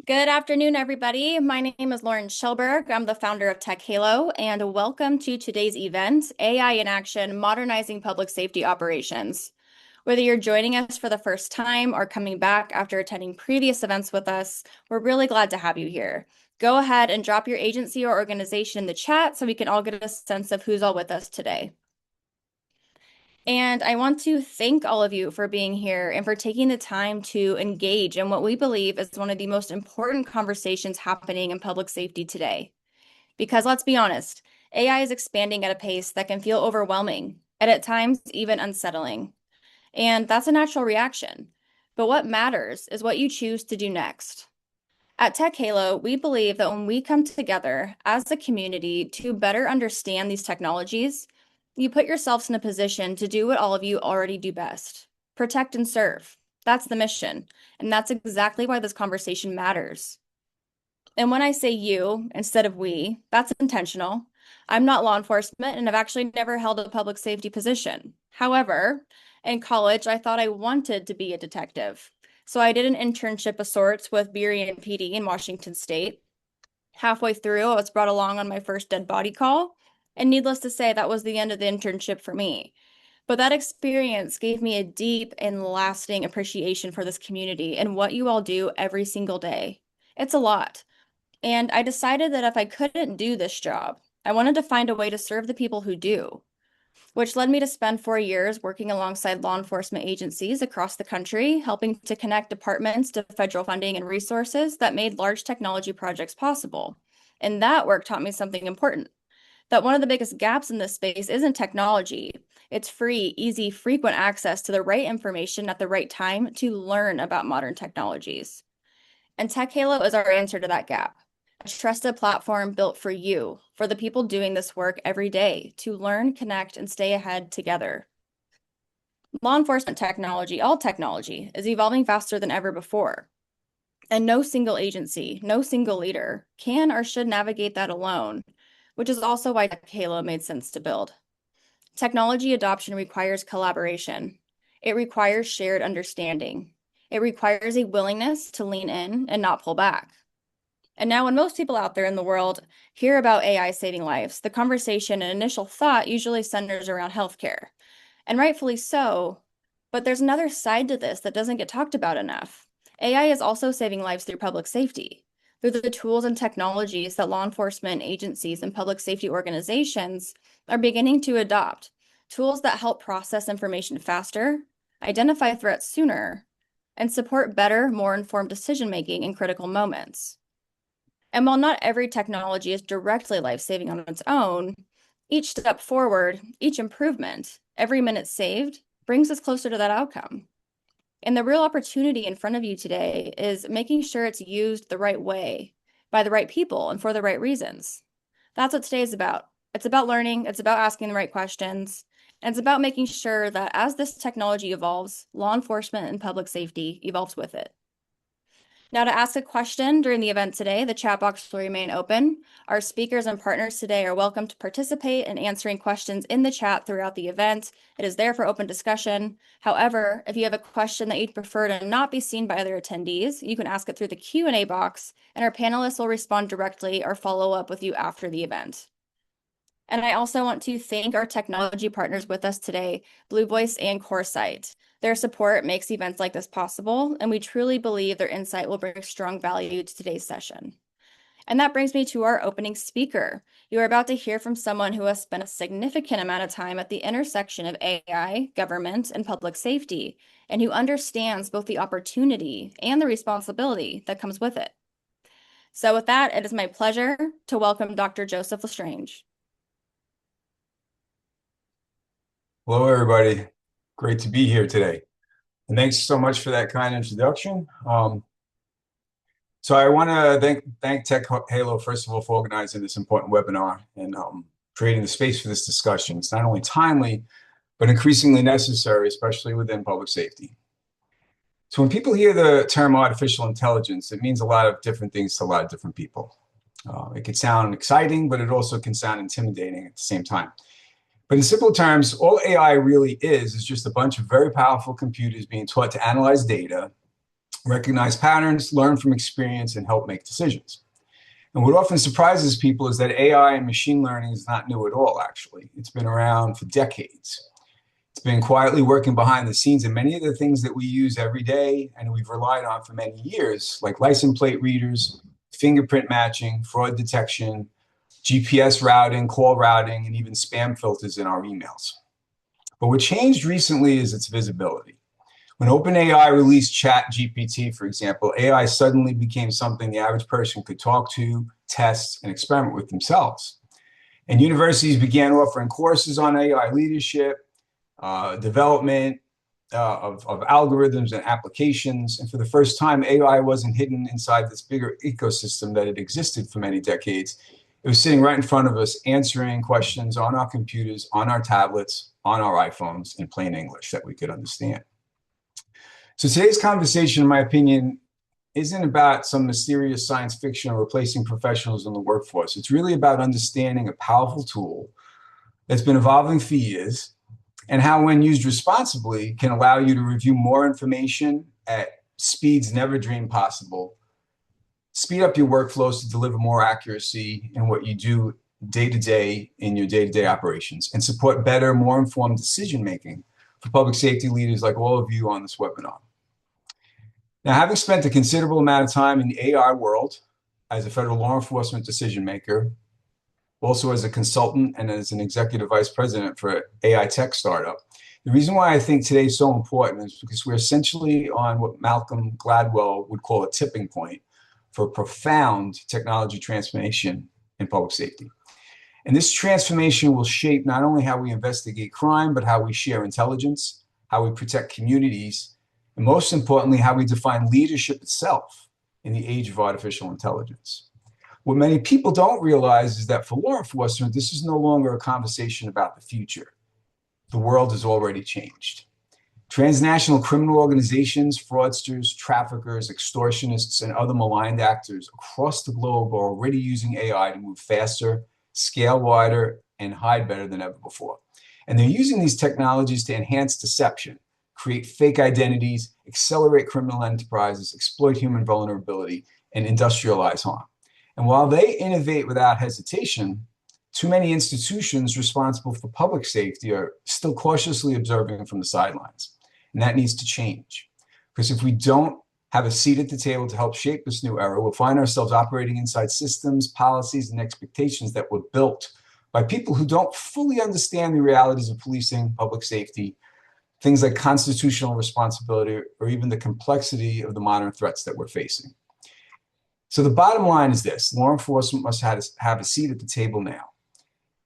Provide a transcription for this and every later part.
Good afternoon, everybody. My name is Schellberg. I'm the founder of TechHalo, and welcome to today's event, AI in Action, Modernizing Public Safety Operations. Whether you're joining us for the first time or coming back after attending previous events with us, we're really glad to have you here. Go ahead and drop your agency or organization in the chat so we can all get a sense of who's all with us today. And I want to thank all of you for being here and for taking the time to engage in what we believe is one of the most important conversations happening in public safety today. Because let's be honest, AI is expanding at a pace that can feel overwhelming and at times even unsettling. And that's a natural reaction. But what matters is what you choose to do next. At TechHalo, we believe that when we come together as a community to better understand these technologies, you put yourselves in a position to do what all of you already do best: protect and serve. That's the mission. And that's exactly why this conversation matters. And when I say you instead of we, that's intentional. I'm not law enforcement and I've actually never held a public safety position. However, in college, I thought I wanted to be a detective. So I did an internship of sorts with Burien PD in Washington State. Halfway through, I was brought along on my first dead body call. And needless to say, that was the end of the internship for me. But that experience gave me a deep and lasting appreciation for this community and what you all do every single day. It's a lot. And I decided that if I couldn't do this job, I wanted to find a way to serve the people who do, which led me to spend 4 years working alongside law enforcement agencies across the country, helping to connect departments to federal funding and resources that made large technology projects possible. And that work taught me something important, that one of the biggest gaps in this space isn't technology. It's free, easy, frequent access to the right information at the right time to learn about modern technologies. And TechHalo is our answer to that gap. A trusted platform built for you, for the people doing this work every day, to learn, connect, and stay ahead together. Law enforcement technology, all technology, is evolving faster than ever before. And no single agency, no single leader can or should navigate that alone, which is also why TechHalo made sense to build. Technology adoption requires collaboration. It requires shared understanding. It requires a willingness to lean in and not pull back. And now when most people out there in the world hear about AI saving lives, the conversation and initial thought usually centers around healthcare. And rightfully so, but there's another side to this that doesn't get talked about enough. AI is also saving lives through public safety, through the tools and technologies that law enforcement agencies and public safety organizations are beginning to adopt, tools that help process information faster, identify threats sooner, and support better, more informed decision-making in critical moments. And while not every technology is directly life-saving on its own, each step forward, each improvement, every minute saved brings us closer to that outcome. And the real opportunity in front of you today is making sure it's used the right way, by the right people, and for the right reasons. That's what today is about. It's about learning, it's about asking the right questions, and it's about making sure that as this technology evolves, law enforcement and public safety evolves with it. Now, to ask a question during the event today, the chat box will remain open. Our speakers and partners today are welcome to participate in answering questions in the chat throughout the event. It is there for open discussion. However, if you have a question that you'd prefer to not be seen by other attendees, you can ask it through the Q&A box, and our panelists will respond directly or follow up with you after the event. And I also want to thank our technology partners with us today, Blue Voice and Corsight. Their support makes events like this possible, and we truly believe their insight will bring strong value to today's session. And that brings me to our opening speaker. You are about to hear from someone who has spent a significant amount of time at the intersection of AI, government, and public safety, and who understands both the opportunity and the responsibility that comes with it. So with that, it is my pleasure to welcome Dr. Joseph Lestrange. Hello, everybody. Great to be here today. And thanks so much for that kind introduction. So I want to thank TechHalo, first of all, for organizing this important webinar and creating the space for this discussion. It's not only timely, but increasingly necessary, especially within public safety. So when people hear the term artificial intelligence, it means a lot of different things to a lot of different people. It could sound exciting, but it also can sound intimidating at the same time. But in simple terms, all AI really is just a bunch of very powerful computers being taught to analyze data recognize patterns, learn from experience, and help make decisions. And what often surprises people is that AI and machine learning is not new at all, actually. It's been around for decades. It's been quietly working behind the scenes in many of the things that we use every day and we've relied on for many years, like license plate readers, fingerprint matching, fraud detection, GPS routing, call routing, and even spam filters in our emails. But what changed recently is its visibility. When OpenAI released ChatGPT, for example, AI suddenly became something the average person could talk to, test, and experiment with themselves. And universities began offering courses on AI leadership, development of algorithms and applications. And for the first time, AI wasn't hidden inside this bigger ecosystem that had existed for many decades. It was sitting right in front of us, answering questions on our computers, on our tablets, on our iPhones in plain English that we could understand. So today's conversation, in my opinion, isn't about some mysterious science fiction or replacing professionals in the workforce. It's really about understanding a powerful tool that's been evolving for years and how, when used responsibly, can allow you to review more information at speeds never dreamed possible, speed up your workflows to deliver more accuracy in what you do day to day in your day-to-day operations, and support better, more informed decision-making for public safety leaders like all of you on this webinar. Now, having spent a considerable amount of time in the AI world as a federal law enforcement decision maker, also as a consultant and as an executive vice president for an AI tech startup, the reason why I think today is so important is because we're essentially on what Malcolm Gladwell would call a tipping point for profound technology transformation in public safety. And this transformation will shape not only how we investigate crime, but how we share intelligence, how we protect communities, and most importantly, how we define leadership itself in the age of artificial intelligence. What many people don't realize is that for law enforcement, this is no longer a conversation about the future. The world has already changed. Transnational criminal organizations, fraudsters, traffickers, extortionists, and other maligned actors across the globe are already using AI to move faster, scale wider, and hide better than ever before. And they're using these technologies to enhance deception, create fake identities, accelerate criminal enterprises, exploit human vulnerability, and industrialize harm. And while they innovate without hesitation, too many institutions responsible for public safety are still cautiously observing from the sidelines. And that needs to change. Because if we don't have a seat at the table to help shape this new era, we'll find ourselves operating inside systems, policies, and expectations that were built by people who don't fully understand the realities of policing, public safety, things like constitutional responsibility, or even the complexity of the modern threats that we're facing. So the bottom line is this: law enforcement must have a seat at the table now.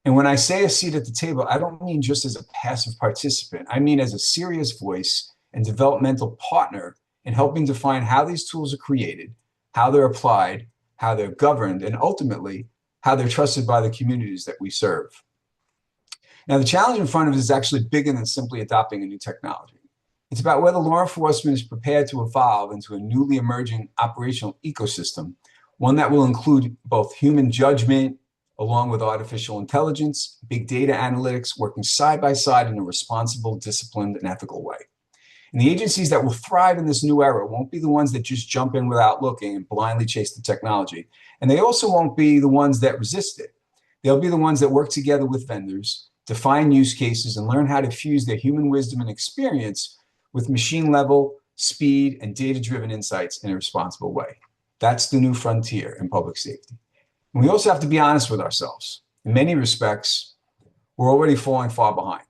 And when I say a seat at the table, I don't mean just as a passive participant. I mean as a serious voice and developmental partner in helping define how these tools are created, how they're applied, how they're governed, and ultimately, how they're trusted by the communities that we serve. Now, the challenge in front of us is actually bigger than simply adopting a new technology. It's about whether law enforcement is prepared to evolve into a newly emerging operational ecosystem, one that will include both human judgment, along with artificial intelligence, big data analytics, working side by side in a responsible, disciplined, and ethical way. And the agencies that will thrive in this new era won't be the ones that just jump in without looking and blindly chase the technology. And they also won't be the ones that resist it. They'll be the ones that work together with vendors, define use cases, and learn how to fuse their human wisdom and experience with machine level, speed, and data-driven insights in a responsible way. That's the new frontier in public safety. And we also have to be honest with ourselves. In many respects, we're already falling far behind.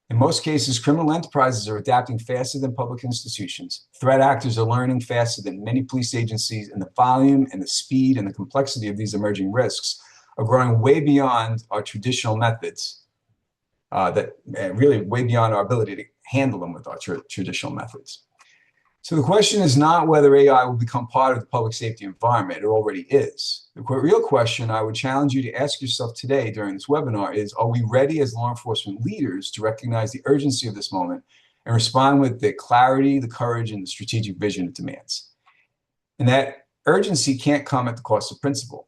In most cases, criminal enterprises are adapting faster than public institutions. Threat actors are learning faster than many police agencies, and the volume and the speed and the complexity of these emerging risks are growing way beyond our traditional methods, really way beyond our ability to handle them with our traditional methods. So the question is not whether AI will become part of the public safety environment. It already is. The real question I would challenge you to ask yourself today during this webinar is, are we ready as law enforcement leaders to recognize the urgency of this moment and respond with the clarity, the courage, and the strategic vision it demands? And that urgency can't come at the cost of principle.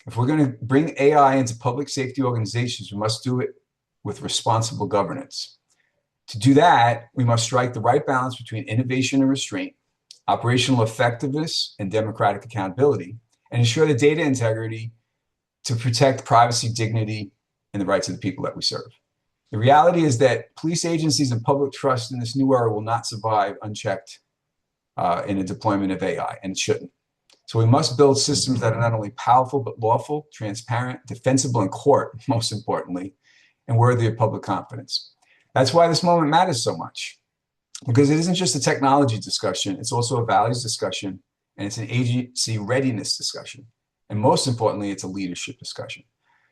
If we're going to bring AI into public safety organizations, we must do it with responsible governance. To do that, we must strike the right balance between innovation and restraint, operational effectiveness, and democratic accountability, and ensure the data integrity to protect privacy, dignity, and the rights of the people that we serve. The reality is that police agencies and public trust in this new era will not survive unchecked in a deployment of AI, and it shouldn't. So we must build systems that are not only powerful, but lawful, transparent, defensible in court, most importantly, and worthy of public confidence. That's why this moment matters so much, because it isn't just a technology discussion, it's also a values discussion, and it's an agency readiness discussion. And most importantly, it's a leadership discussion.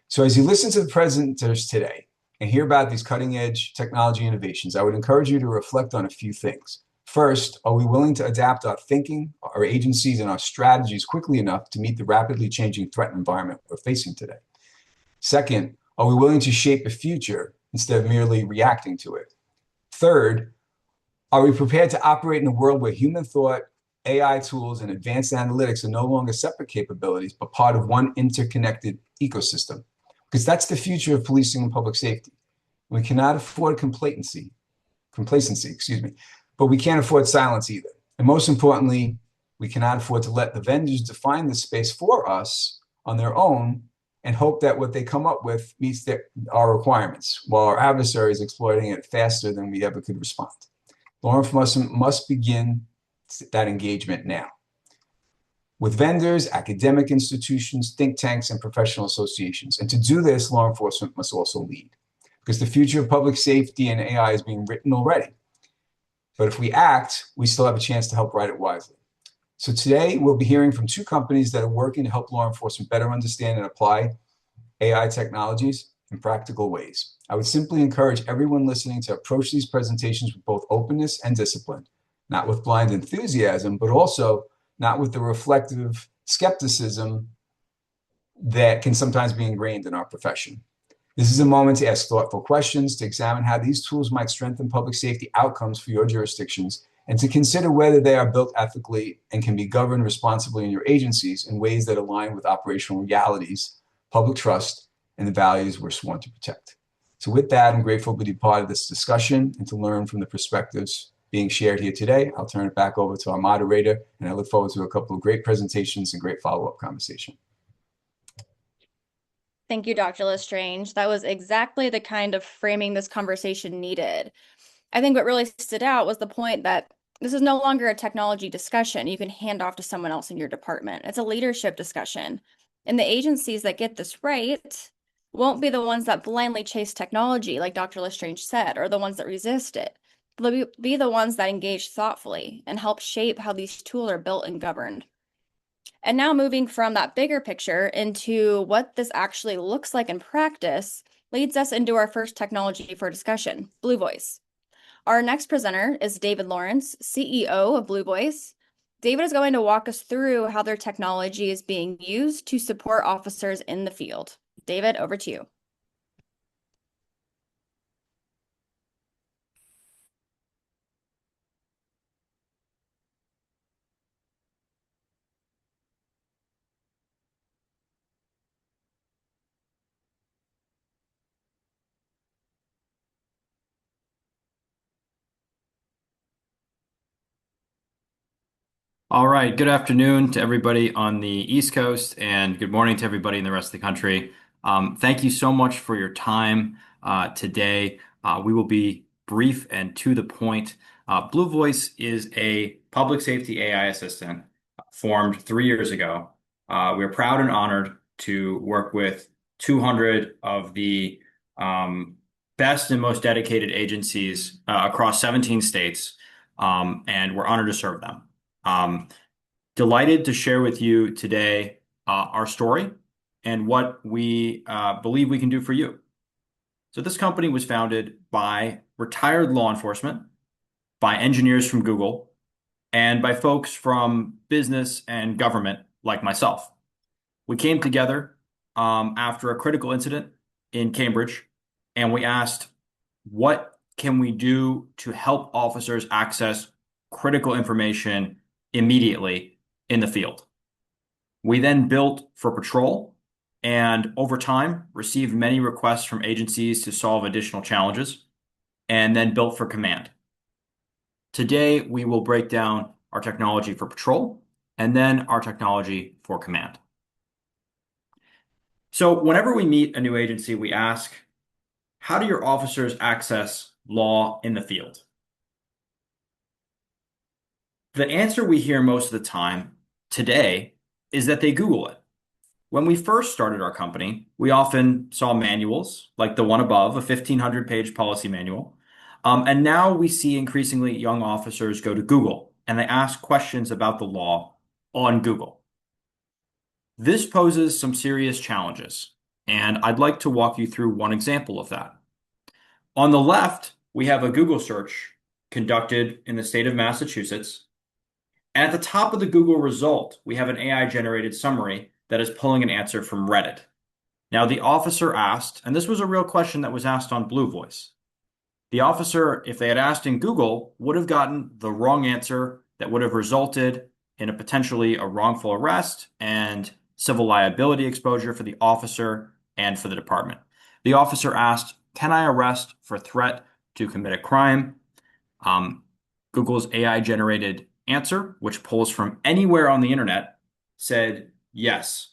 So as you listen to the presenters today and hear about these cutting edge technology innovations, I would encourage you to reflect on a few things. First, are we willing to adapt our thinking, our agencies, and our strategies quickly enough to meet the rapidly changing threat environment we're facing today? Second, are we willing to shape the future instead of merely reacting to it? Third, are we prepared to operate in a world where human thought, AI tools, and advanced analytics are no longer separate capabilities, but part of one interconnected ecosystem? Because that's the future of policing and public safety. We cannot afford complacency, but we can't afford silence either. And most importantly, we cannot afford to let the vendors define this space for us on their own and hope that what they come up with meets our requirements, while our adversaries exploiting it faster than we ever could respond. Law enforcement must begin that engagement now with vendors, academic institutions, think tanks, and professional associations. And to do this, law enforcement must also lead, because the future of public safety and AI is being written already. But if we act, we still have a chance to help write it wisely. So today, we'll be hearing from two companies that are working to help law enforcement better understand and apply AI technologies in practical ways. I would simply encourage everyone listening to approach these presentations with both openness and discipline, not with blind enthusiasm, but also not with the reflective skepticism that can sometimes be ingrained in our profession. This is a moment to ask thoughtful questions, to examine how these tools might strengthen public safety outcomes for your jurisdictions, and to consider whether they are built ethically and can be governed responsibly in your agencies in ways that align with operational realities, public trust, and the values we're sworn to protect. So with that, I'm grateful to be part of this discussion and to learn from the perspectives being shared here today. I'll turn it back over to our moderator, and I look forward to a couple of great presentations and great follow-up conversation. Thank you, Dr. Lestrange. That was exactly the kind of framing this conversation needed. I think what really stood out was the point that this is no longer a technology discussion you can hand off to someone else in your department. It's a leadership discussion. And the agencies that get this right won't be the ones that blindly chase technology, like Dr. Lestrange said, or the ones that resist it. They'll be the ones that engage thoughtfully and help shape how these tools are built and governed. And now moving from that bigger picture into what this actually looks like in practice leads us into our first technology for discussion, Blue Voice. Our next presenter is David Lawrence, CEO of Blue Voice. David is going to walk us through how their technology is being used to support officers in the field. David, over to you. All right, good afternoon to everybody on the East Coast, and good morning to everybody in the rest of the country. Thank you so much for your time today. We will be brief and to the point. Blue Voice is a public safety AI assistant formed 3 years ago. We're proud and honored to work with 200 of the best and most dedicated agencies across 17 states, and we're honored to serve them. Delighted to share with you today our story and what we believe we can do for you. So this company was founded by retired law enforcement, by engineers from Google, and by folks from business and government like myself. We came together after a critical incident in Cambridge, and we asked, what can we do to help officers access critical information immediately in the field? We then built for patrol, and over time received many requests from agencies to solve additional challenges, and then built for command. Today, we will break down our technology for patrol, and then our technology for command. So whenever we meet a new agency, we ask, how do your officers access law in the field? The answer we hear most of the time today is that they Google it. When we first started our company, we often saw manuals like the one above, a 1,500-page policy manual. And now we see increasingly young officers go to Google and they ask questions about the law on Google. This poses some serious challenges, and I'd like to walk you through one example of that. On the left, we have a Google search conducted in the state of Massachusetts. And at the top of the Google result, we have an AI-generated summary that is pulling an answer from Reddit. Now, the officer asked, and this was a real question that was asked on Blue Voice. The officer, if they had asked in Google, would have gotten the wrong answer that would have resulted in a potentially a wrongful arrest and civil liability exposure for the officer and for the department. The officer asked, can I arrest for threat to commit a crime? Google's AI-generated answer, which pulls from anywhere on the internet, said yes.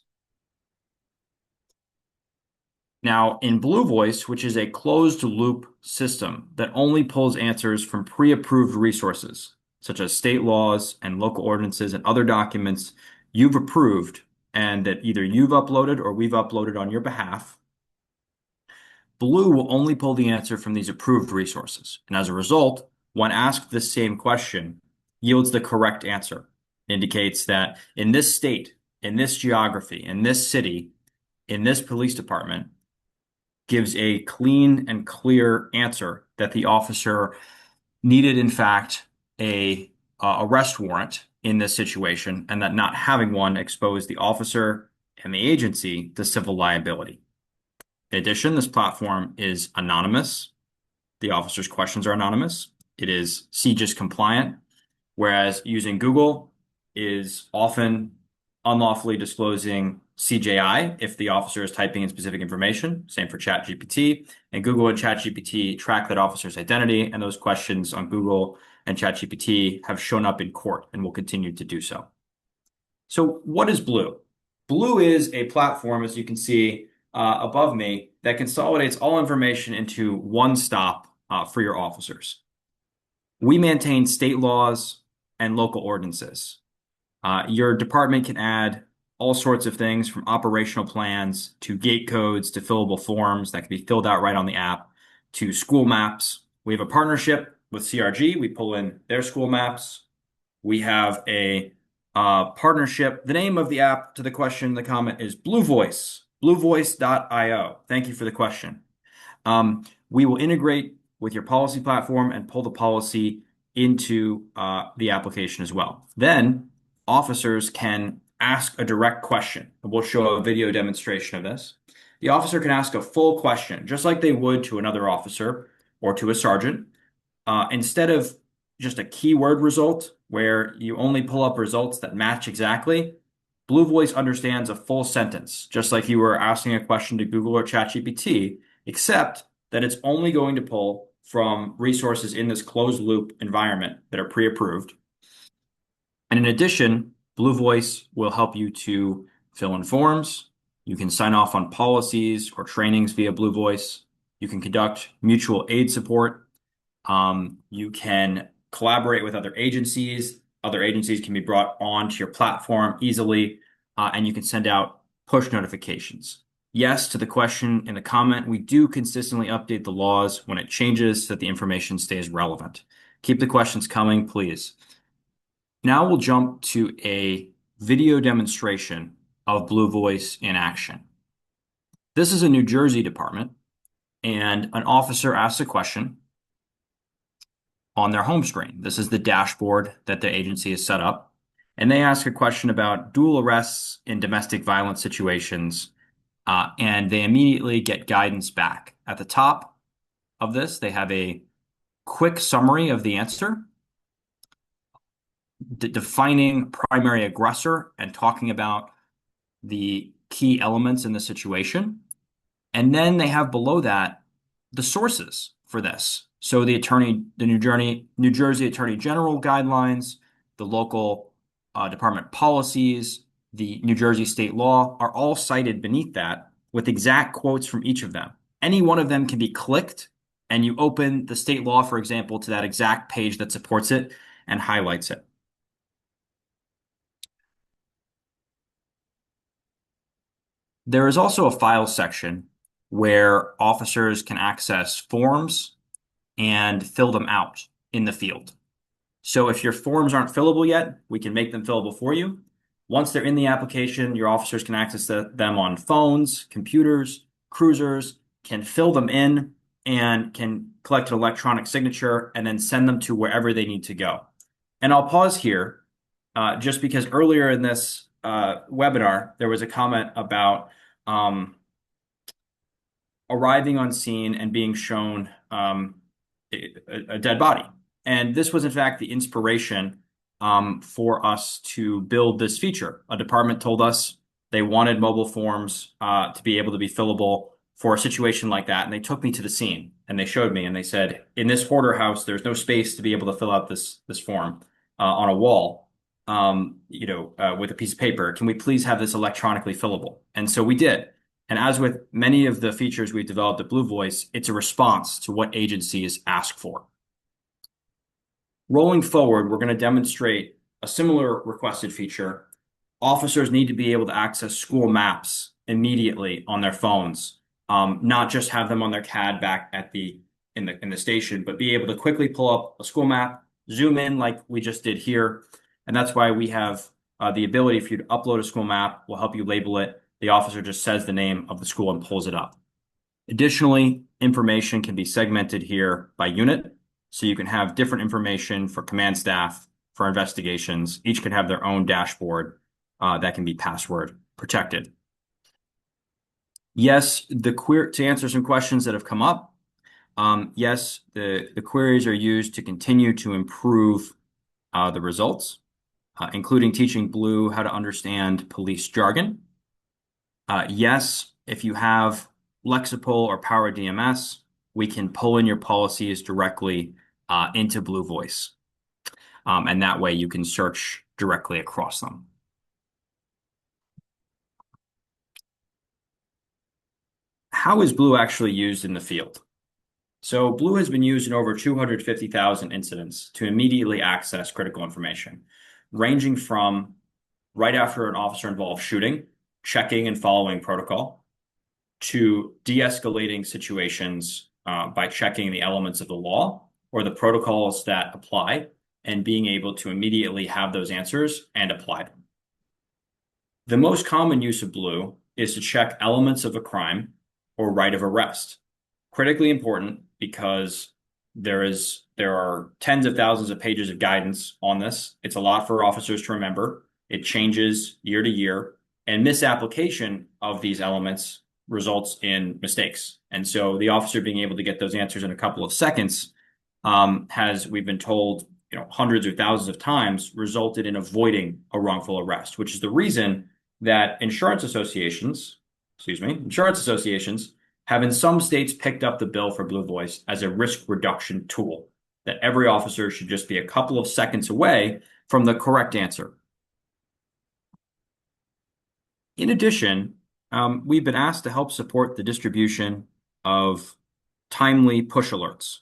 Now, in Blue Voice, which is a closed-loop system that only pulls answers from pre-approved resources, such as state laws and local ordinances and other documents you've approved and that either you've uploaded or we've uploaded on your behalf, Blue will only pull the answer from these approved resources. And as a result, when asked this same question, yields the correct answer. It indicates that in this state, in this geography, in this city, in this police department, gives a clean and clear answer that the officer needed, in fact, a arrest warrant in this situation, and that not having one exposed the officer and the agency to civil liability. In addition, this platform is anonymous. The officer's questions are anonymous. It is CJIS compliant, whereas using Google is often unlawfully disclosing CJI if the officer is typing in specific information. Same for ChatGPT. And Google and ChatGPT track that officer's identity, and those questions on Google and ChatGPT have shown up in court and will continue to do so. So what is Blue? Blue is a platform, as you can see above me, that consolidates all information into one stop for your officers. We maintain state laws and local ordinances. Your department can add all sorts of things from operational plans to gate codes to fillable forms that can be filled out right on the app to school maps. We have a partnership with CRG. We pull in their school maps. We have a partnership. The name of the app to the question, the comment is Blue Voice, bluevoice.io. Thank you for the question. We will integrate with your policy platform and pull the policy into the application as well. Then officers can ask a direct question. We'll show a video demonstration of this. The officer can ask a full question, just like they would to another officer or to a sergeant. Instead of just a keyword result where you only pull up results that match exactly, Blue Voice understands a full sentence, just like you were asking a question to Google or ChatGPT, except that it's only going to pull from resources in this closed loop environment that are pre-approved. And in addition, Blue Voice will help you to fill in forms. You can sign off on policies or trainings via Blue Voice. You can conduct mutual aid support. You can collaborate with other agencies. Other agencies can be brought onto your platform easily, and you can send out push notifications. Yes, to the question in the comment, we do consistently update the laws when it changes so that the information stays relevant. Keep the questions coming, please. Now we'll jump to a video demonstration of Blue Voice in action. This is a New Jersey department, and an officer asks a question on their home screen. This is the dashboard that the agency has set up, and they ask a question about dual arrests in domestic violence situations, and they immediately get guidance back. At the top of this, they have a quick summary of the answer, defining primary aggressor and talking about the key elements in the situation. And then they have below that the sources for this. So the New Jersey Attorney General guidelines, the local department policies, the New Jersey state law are all cited beneath that with exact quotes from each of them. Any one of them can be clicked, and you open the state law, for example, to that exact page that supports it and highlights it. There is also a file section where officers can access forms and fill them out in the field. So if your forms aren't fillable yet, we can make them fillable for you. Once they're in the application, your officers can access them on phones, computers, cruisers, can fill them in, and can collect an electronic signature and then send them to wherever they need to go. And I'll pause here just because earlier in this webinar, there was a comment about arriving on scene and being shown a dead body. And this was, in fact, the inspiration for us to build this feature. A department told us they wanted mobile forms to be able to be fillable for a situation like that. And they took me to the scene and they showed me and they said, in this hoarder house, there's no space to be able to fill out this form on a wall, with a piece of paper. Can we please have this electronically fillable? And so we did. And as with many of the features we've developed at Blue Voice, it's a response to what agencies ask for. Rolling forward, we're going to demonstrate a similar requested feature. Officers need to be able to access school maps immediately on their phones, not just have them on their CAD back at in the station, but be able to quickly pull up a school map, zoom in like we just did here. And that's why we have the ability for you to upload a school map. We'll help you label it. The officer just says the name of the school and pulls it up. Additionally, information can be segmented here by unit. So you can have different information for command staff, for investigations. Each can have their own dashboard that can be password protected. Yes, to answer some questions that have come up, yes, the queries are used to continue to improve the results, including teaching Blue how to understand police jargon. Yes, if you have Lexipol or Power DMS, we can pull in your policies directly into Blue Voice. And that way you can search directly across them. How is Blue actually used in the field? So Blue has been used in over 250,000 incidents to immediately access critical information, ranging from right after an officer-involved shooting, checking and following protocol, to de-escalating situations by checking the elements of the law or the protocols that apply and being able to immediately have those answers and apply them. The most common use of Blue is to check elements of a crime or right of arrest. Critically important because there are tens of thousands of pages of guidance on this. It's a lot for officers to remember. It changes year to year, and misapplication of these elements results in mistakes. And so the officer being able to get those answers in a couple of seconds we've been told, hundreds or thousands of times, resulted in avoiding a wrongful arrest, which is the reason that insurance associations have in some states picked up the bill for Blue Voice as a risk reduction tool, that every officer should just be a couple of seconds away from the correct answer. In addition, we've been asked to help support the distribution of timely push alerts.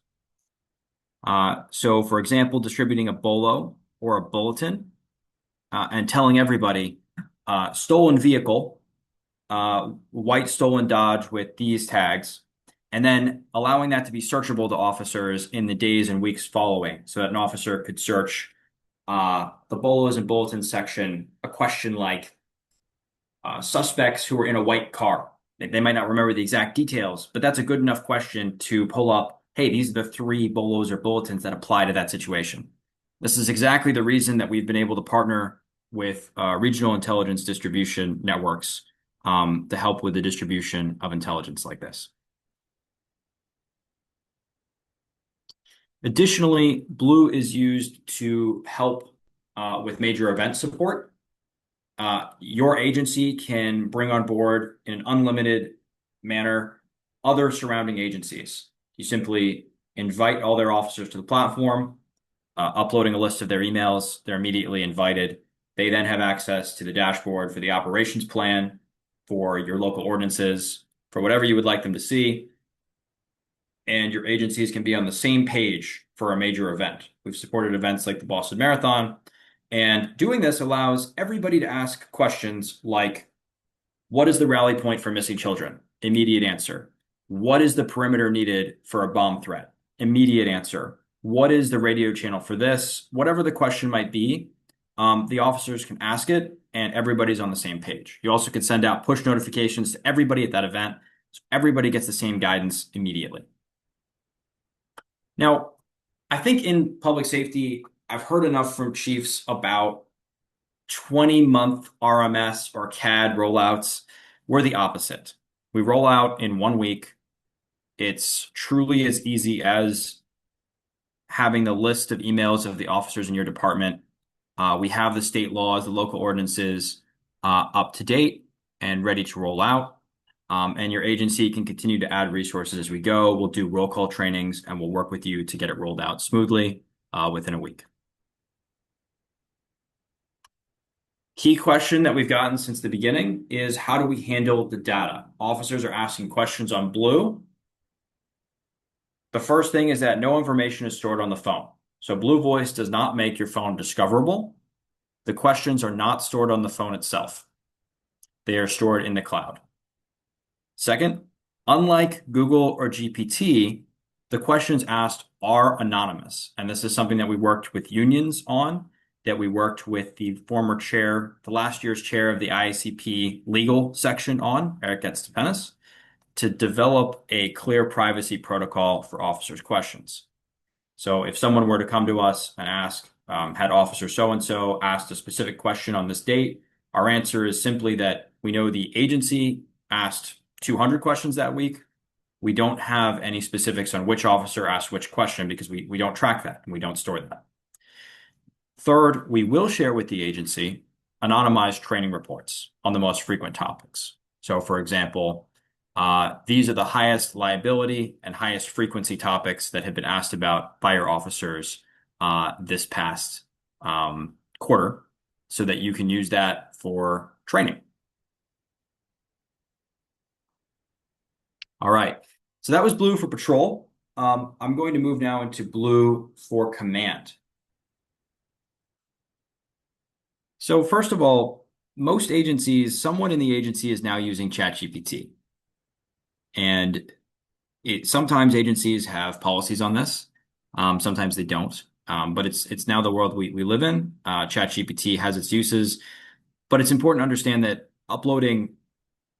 So, for example, distributing a bolo or a bulletin and telling everybody, stolen vehicle, white stolen Dodge with these tags, and then allowing that to be searchable to officers in the days and weeks following, so that an officer could search the bolos and bulletins section, a question like suspects who are in a white car. They might not remember the exact details, but that's a good enough question to pull up, hey, these are the 3 bolos or bulletins that apply to that situation. This is exactly the reason that we've been able to partner with regional intelligence distribution networks to help with the distribution of intelligence like this. Additionally, Blue is used to help with major event support. Your agency can bring on board in an unlimited manner other surrounding agencies. You simply invite all their officers to the platform. uploading a list of their emails. They're immediately invited. They then have access to the dashboard for the operations plan, for your local ordinances, for whatever you would like them to see. And your agencies can be on the same page for a major event. We've supported events like the Boston Marathon. And doing this allows everybody to ask questions like, what is the rally point for missing children? Immediate answer. What is the perimeter needed for a bomb threat? Immediate answer. What is the radio channel for this? Whatever the question might be, the officers can ask it and everybody's on the same page. You also can send out push notifications to everybody at that event, so everybody gets the same guidance immediately. Now, I think in public safety, I've heard enough from chiefs about 20-month RMS or CAD rollouts. We're the opposite. We roll out in 1 week. It's truly as easy as having the list of emails of the officers in your department. We have the state laws, the local ordinances up to date and ready to roll out. And your agency can continue to add resources as we go. We'll do roll call trainings and we'll work with you to get it rolled out smoothly within a week. Key question that we've gotten since the beginning is, how do we handle the data? Officers are asking questions on Blue. The first thing is that no information is stored on the phone. So Blue Voice does not make your phone discoverable. The questions are not stored on the phone itself. They are stored in the cloud. Second, unlike Google or GPT, the questions asked are anonymous. And this is something that we worked with unions on, that we worked with the former chair, the last year's chair of the IACP legal section on, Eric Getz-Tepenis, to develop a clear privacy protocol for officers' questions. So if someone were to come to us and ask, had officer so-and-so asked a specific question on this date, our answer is simply that we know the agency asked 200 questions that week. We don't have any specifics on which officer asked which question because we don't track that and we don't store that. Third, we will share with the agency anonymized training reports on the most frequent topics. So for example, these are the highest liability and highest frequency topics that have been asked about by your officers this past quarter, so that you can use that for training. All right, so that was Blue for patrol. I'm going to move now into Blue for command. So first of all, most agencies, someone in the agency is now using ChatGPT. And sometimes agencies have policies on this. Sometimes they don't. But it's now the world we live in. ChatGPT has its uses. But it's important to understand that uploading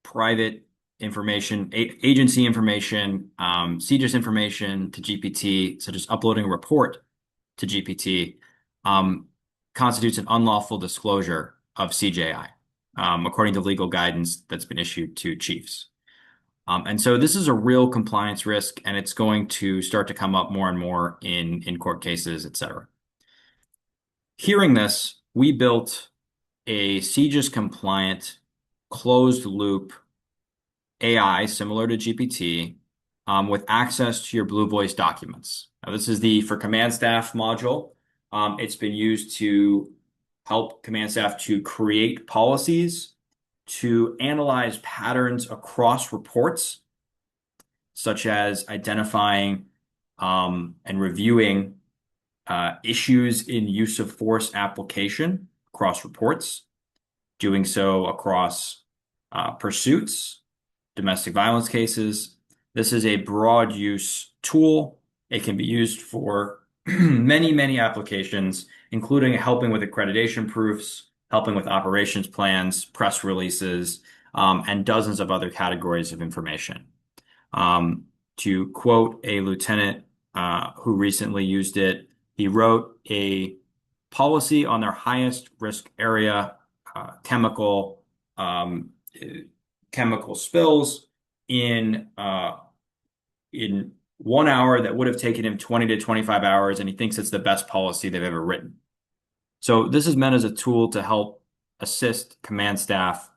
private information, agency information, CJIS information to GPT, such as uploading a report to GPT, constitutes an unlawful disclosure of CJI, according to legal guidance that's been issued to chiefs. And so this is a real compliance risk, and it's going to start to come up more and more in court cases, et cetera. Hearing this, we built a CJIS compliant closed loop AI similar to GPT with access to your Blue Voice documents. Now, this is the for command staff module. It's been used to help command staff to create policies, to analyze patterns across reports, such as identifying and reviewing issues in use of force application across reports, doing so across pursuits, domestic violence cases. This is a broad use tool. It can be used for many, many applications, including helping with accreditation proofs, helping with operations plans, press releases, and dozens of other categories of information. To quote a lieutenant who recently used it, he wrote a policy on their highest risk area, chemical spills in 1 hour that would have taken him 20 to 25 hours, and he thinks it's the best policy they've ever written. So this is meant as a tool to help assist command staff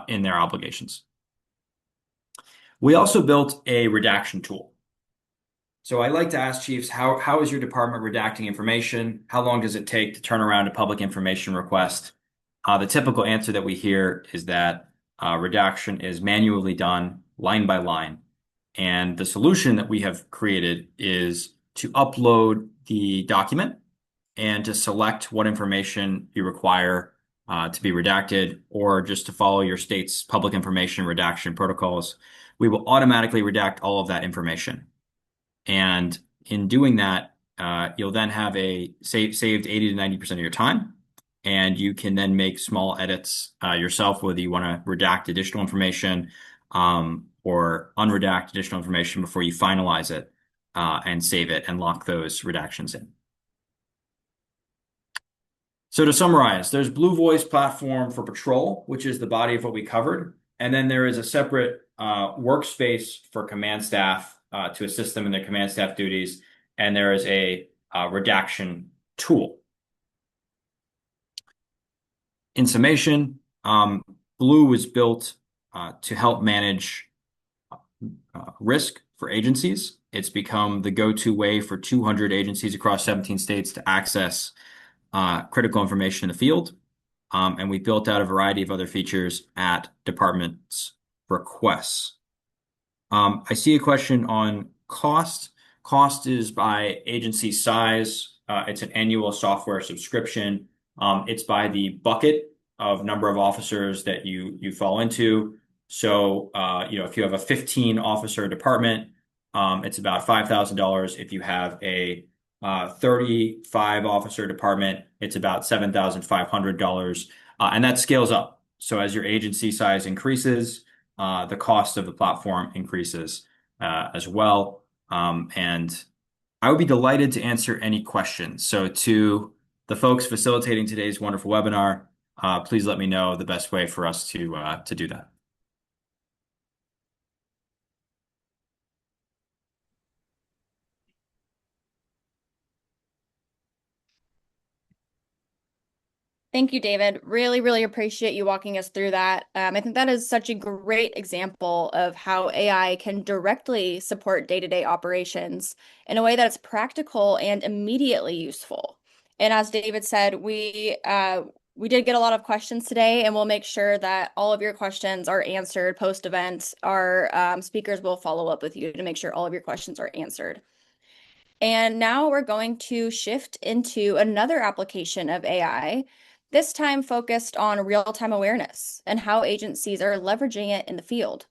in their obligations. We also built a redaction tool. So I like to ask chiefs, how is your department redacting information? How long does it take to turn around a public information request? The typical answer that we hear is that redaction is manually done line by line. And the solution that we have created is to upload the document and to select what information you require to be redacted, or just to follow your state's public information redaction protocols. We will automatically redact all of that information. And in doing that, you'll then have a saved 80 to 90% of your time. And you can then make small edits yourself, whether you want to redact additional information or unredact additional information before you finalize it and save it and lock those redactions in. So to summarize, there's Blue Voice platform for patrol, which is the body of what we covered. And then there is a separate workspace for command staff to assist them in their command staff duties. And there is a redaction tool. In summation, Blue was built to help manage risk for agencies. It's become the go-to way for 200 agencies across 17 states to access critical information in the field. And we built out a variety of other features at departments' requests. I see a question on cost. Cost is by agency size. It's an annual software subscription. It's by the bucket of number of officers that you fall into. So, if you have a 15 officer department, it's about $5,000. If you have a 35 officer department, it's about $7,500. And that scales up. So as your agency size increases, the cost of the platform increases as well. And I would be delighted to answer any questions. So to the folks facilitating today's wonderful webinar, please let me know the best way for us to do that. Thank you, David. Really, really appreciate you walking us through that. I think that is such a great example of how AI can directly support day-to-day operations in a way that's practical and immediately useful. And as David said, we did get a lot of questions today, and we'll make sure that all of your questions are answered post-event. Our speakers will follow up with you to make sure all of your questions are answered. And now we're going to shift into another application of AI, this time focused on real-time awareness and how agencies are leveraging it in the field.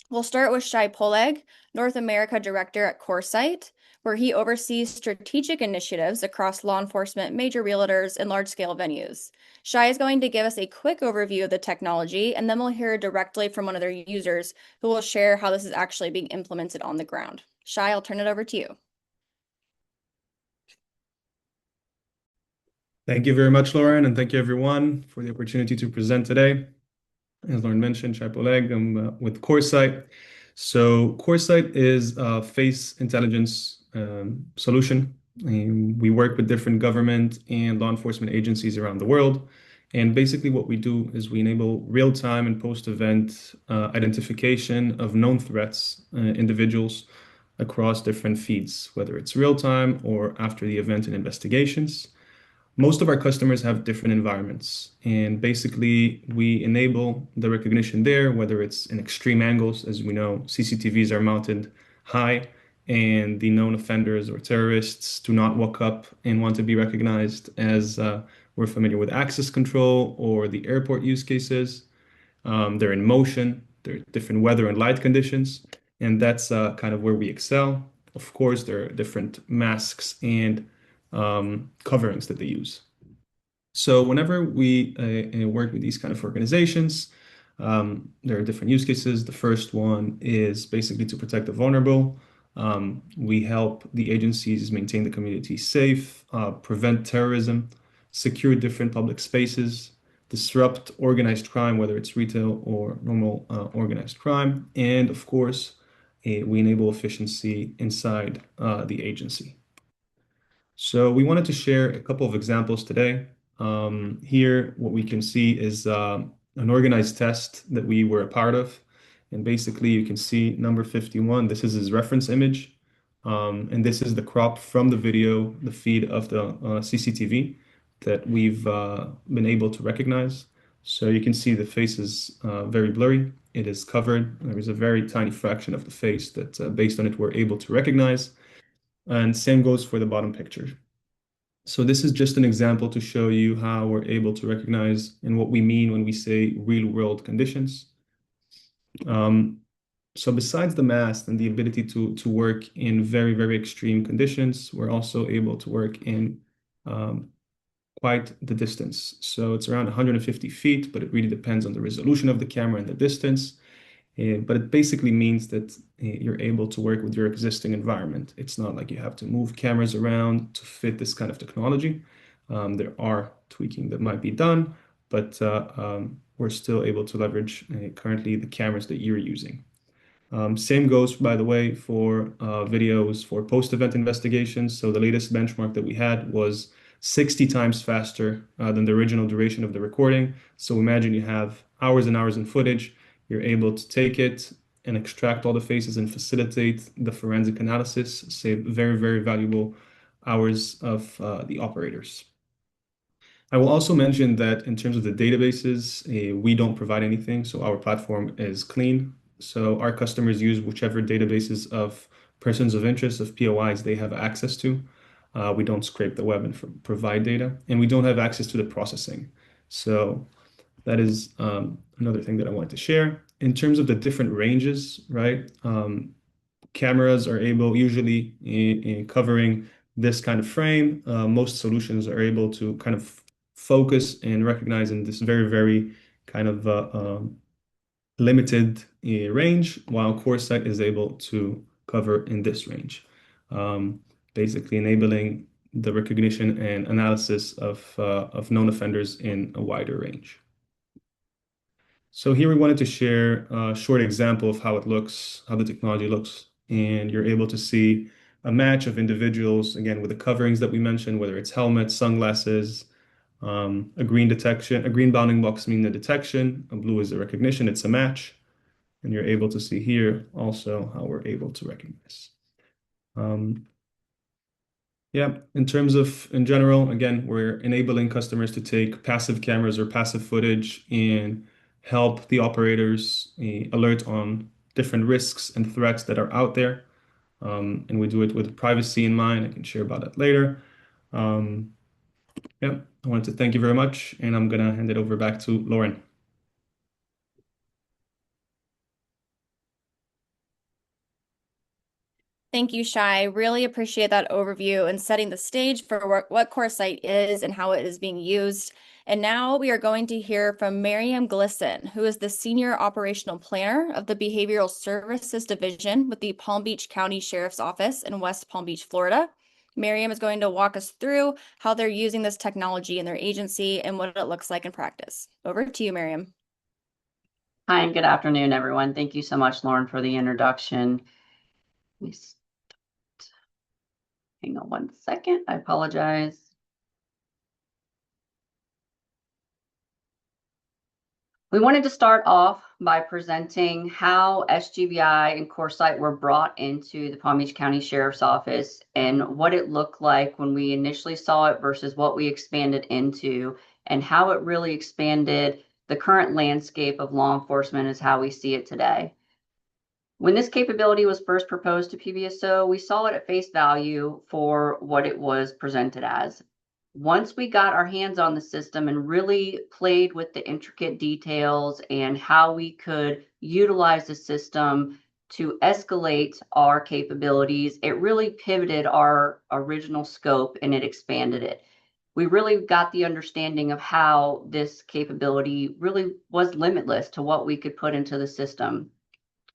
We'll start with Shai Poleg, North America Director at Corsight, where he oversees strategic initiatives across law enforcement, major realtors, and large-scale venues. Shai is going to give us a quick overview of the technology, and then we'll hear directly from one of their users who will share how this is actually being implemented on the ground. Shai, I'll turn it over to you. Thank you very much, Lauren, and thank you everyone for the opportunity to present today. As Lauren mentioned, Shai Poleg, I'm with Corsight. So Corsight is a face intelligence solution. We work with different government and law enforcement agencies around the world. And basically what we do is we enable real-time and post-event identification of known threats, individuals across different feeds, whether it's real-time or after the event and investigations. Most of our customers have different environments, and basically we enable the recognition there, whether it's in extreme angles. As we know, CCTVs are mounted high, and the known offenders or terrorists do not walk up and want to be recognized, as we're familiar with access control or the airport use cases. They're in motion, there are different weather and light conditions, and that's kind of where we excel. Of course, there are different masks and coverings that they use. So whenever we work with these kind of organizations, there are different use cases. The first one is basically to protect the vulnerable. We help the agencies maintain the community safe, prevent terrorism, secure different public spaces, disrupt organized crime, whether it's retail or normal organized crime, and of course, we enable efficiency inside the agency. So we wanted to share a couple of examples today. Here, what we can see is an organized test that we were a part of. And basically, you can see number 51. This is his reference image. And this is the crop from the video, the feed of the CCTV that we've been able to recognize. So you can see the face is very blurry. It is covered. There is a very tiny fraction of the face that, based on it, we're able to recognize. And same goes for the bottom picture. So this is just an example to show you how we're able to recognize and what we mean when we say real world conditions. So besides the mask and the ability to work in very, very extreme conditions, we're also able to work in quite the distance. So it's around 150 feet, but it really depends on the resolution of the camera and the distance. But it basically means that you're able to work with your existing environment. It's not like you have to move cameras around to fit this kind of technology. There are tweaking that might be done, but we're still able to leverage currently the cameras that you're using. Same goes, by the way, for videos for post-event investigations. So the latest benchmark that we had was 60 times faster than the original duration of the recording. So imagine you have hours and hours in footage. You're able to take it and extract all the faces and facilitate the forensic analysis, save very, very valuable hours of the operators. I will also mention that in terms of the databases, we don't provide anything, so our platform is clean. So our customers use whichever databases of persons of interest, of POIs they have access to. We don't scrape the web and provide data, and we don't have access to the processing. So that is another thing that I wanted to share. In terms of the different ranges, right? Cameras are able, usually in covering this kind of frame, most solutions are able to kind of focus and recognize in this very, very kind of limited range, while Corsight is able to cover in this range, basically enabling the recognition and analysis of known offenders in a wider range. So here we wanted to share a short example of how it looks, how the technology looks, and you're able to see a match of individuals, again, with the coverings that we mentioned, whether it's helmets, sunglasses, a green detection, a green bounding box meaning the detection, a blue is the recognition, it's a match. And you're able to see here also how we're able to recognize. Yeah, in terms of, in general, again, we're enabling customers to take passive cameras or passive footage and help the operators alert on different risks and threats that are out there. And we do it with privacy in mind. I can share about that later. Yeah, I wanted to thank you very much, and I'm gonna hand it over back to Lauren. Thank you, Shai. Really appreciate that overview and setting the stage for what Corsight is and how it is being used. And now we are going to hear from Miriam Glisson, who is the Senior Operational Planner of the Behavioral Services Division with the Palm Beach County Sheriff's Office in West Palm Beach, Florida. Miriam is going to walk us through how they're using this technology in their agency and what it looks like in practice. Over to you, Miriam. Hi, and good afternoon, everyone. Thank you so much, Lauren, for the introduction. Let me start. Hang on one second. I apologize. We wanted to start off by presenting how SGBI and Corsight were brought into the Palm Beach County Sheriff's Office and what it looked like when we initially saw it versus what we expanded into, and how it really expanded the current landscape of law enforcement as how we see it today. When this capability was first proposed to PBSO, we saw it at face value for what it was presented as. Once we got our hands on the system and really played with the intricate details and how we could utilize the system to escalate our capabilities, it really pivoted our original scope and it expanded it. We really got the understanding of how this capability really was limitless to what we could put into the system.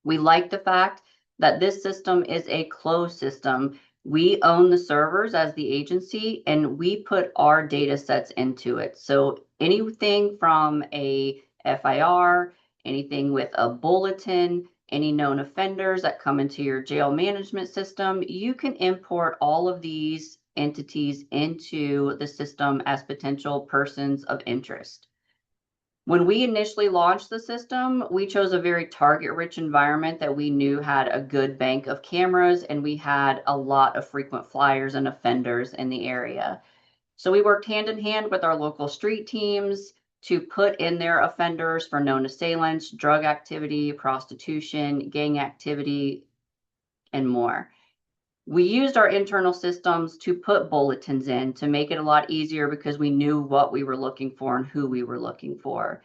We like the fact that this system is a closed system. We own the servers as the agency, and we put our data sets into it. So anything from a FIR, anything with a bulletin, any known offenders that come into your jail management system, you can import all of these entities into the system as potential persons of interest. When we initially launched the system, we chose a very target-rich environment that we knew had a good bank of cameras, and we had a lot of frequent flyers and offenders in the area. So we worked hand in hand with our local street teams to put in their offenders for known assailants, drug activity, prostitution, gang activity, and more. We used our internal systems to put bulletins in to make it a lot easier because we knew what we were looking for and who we were looking for.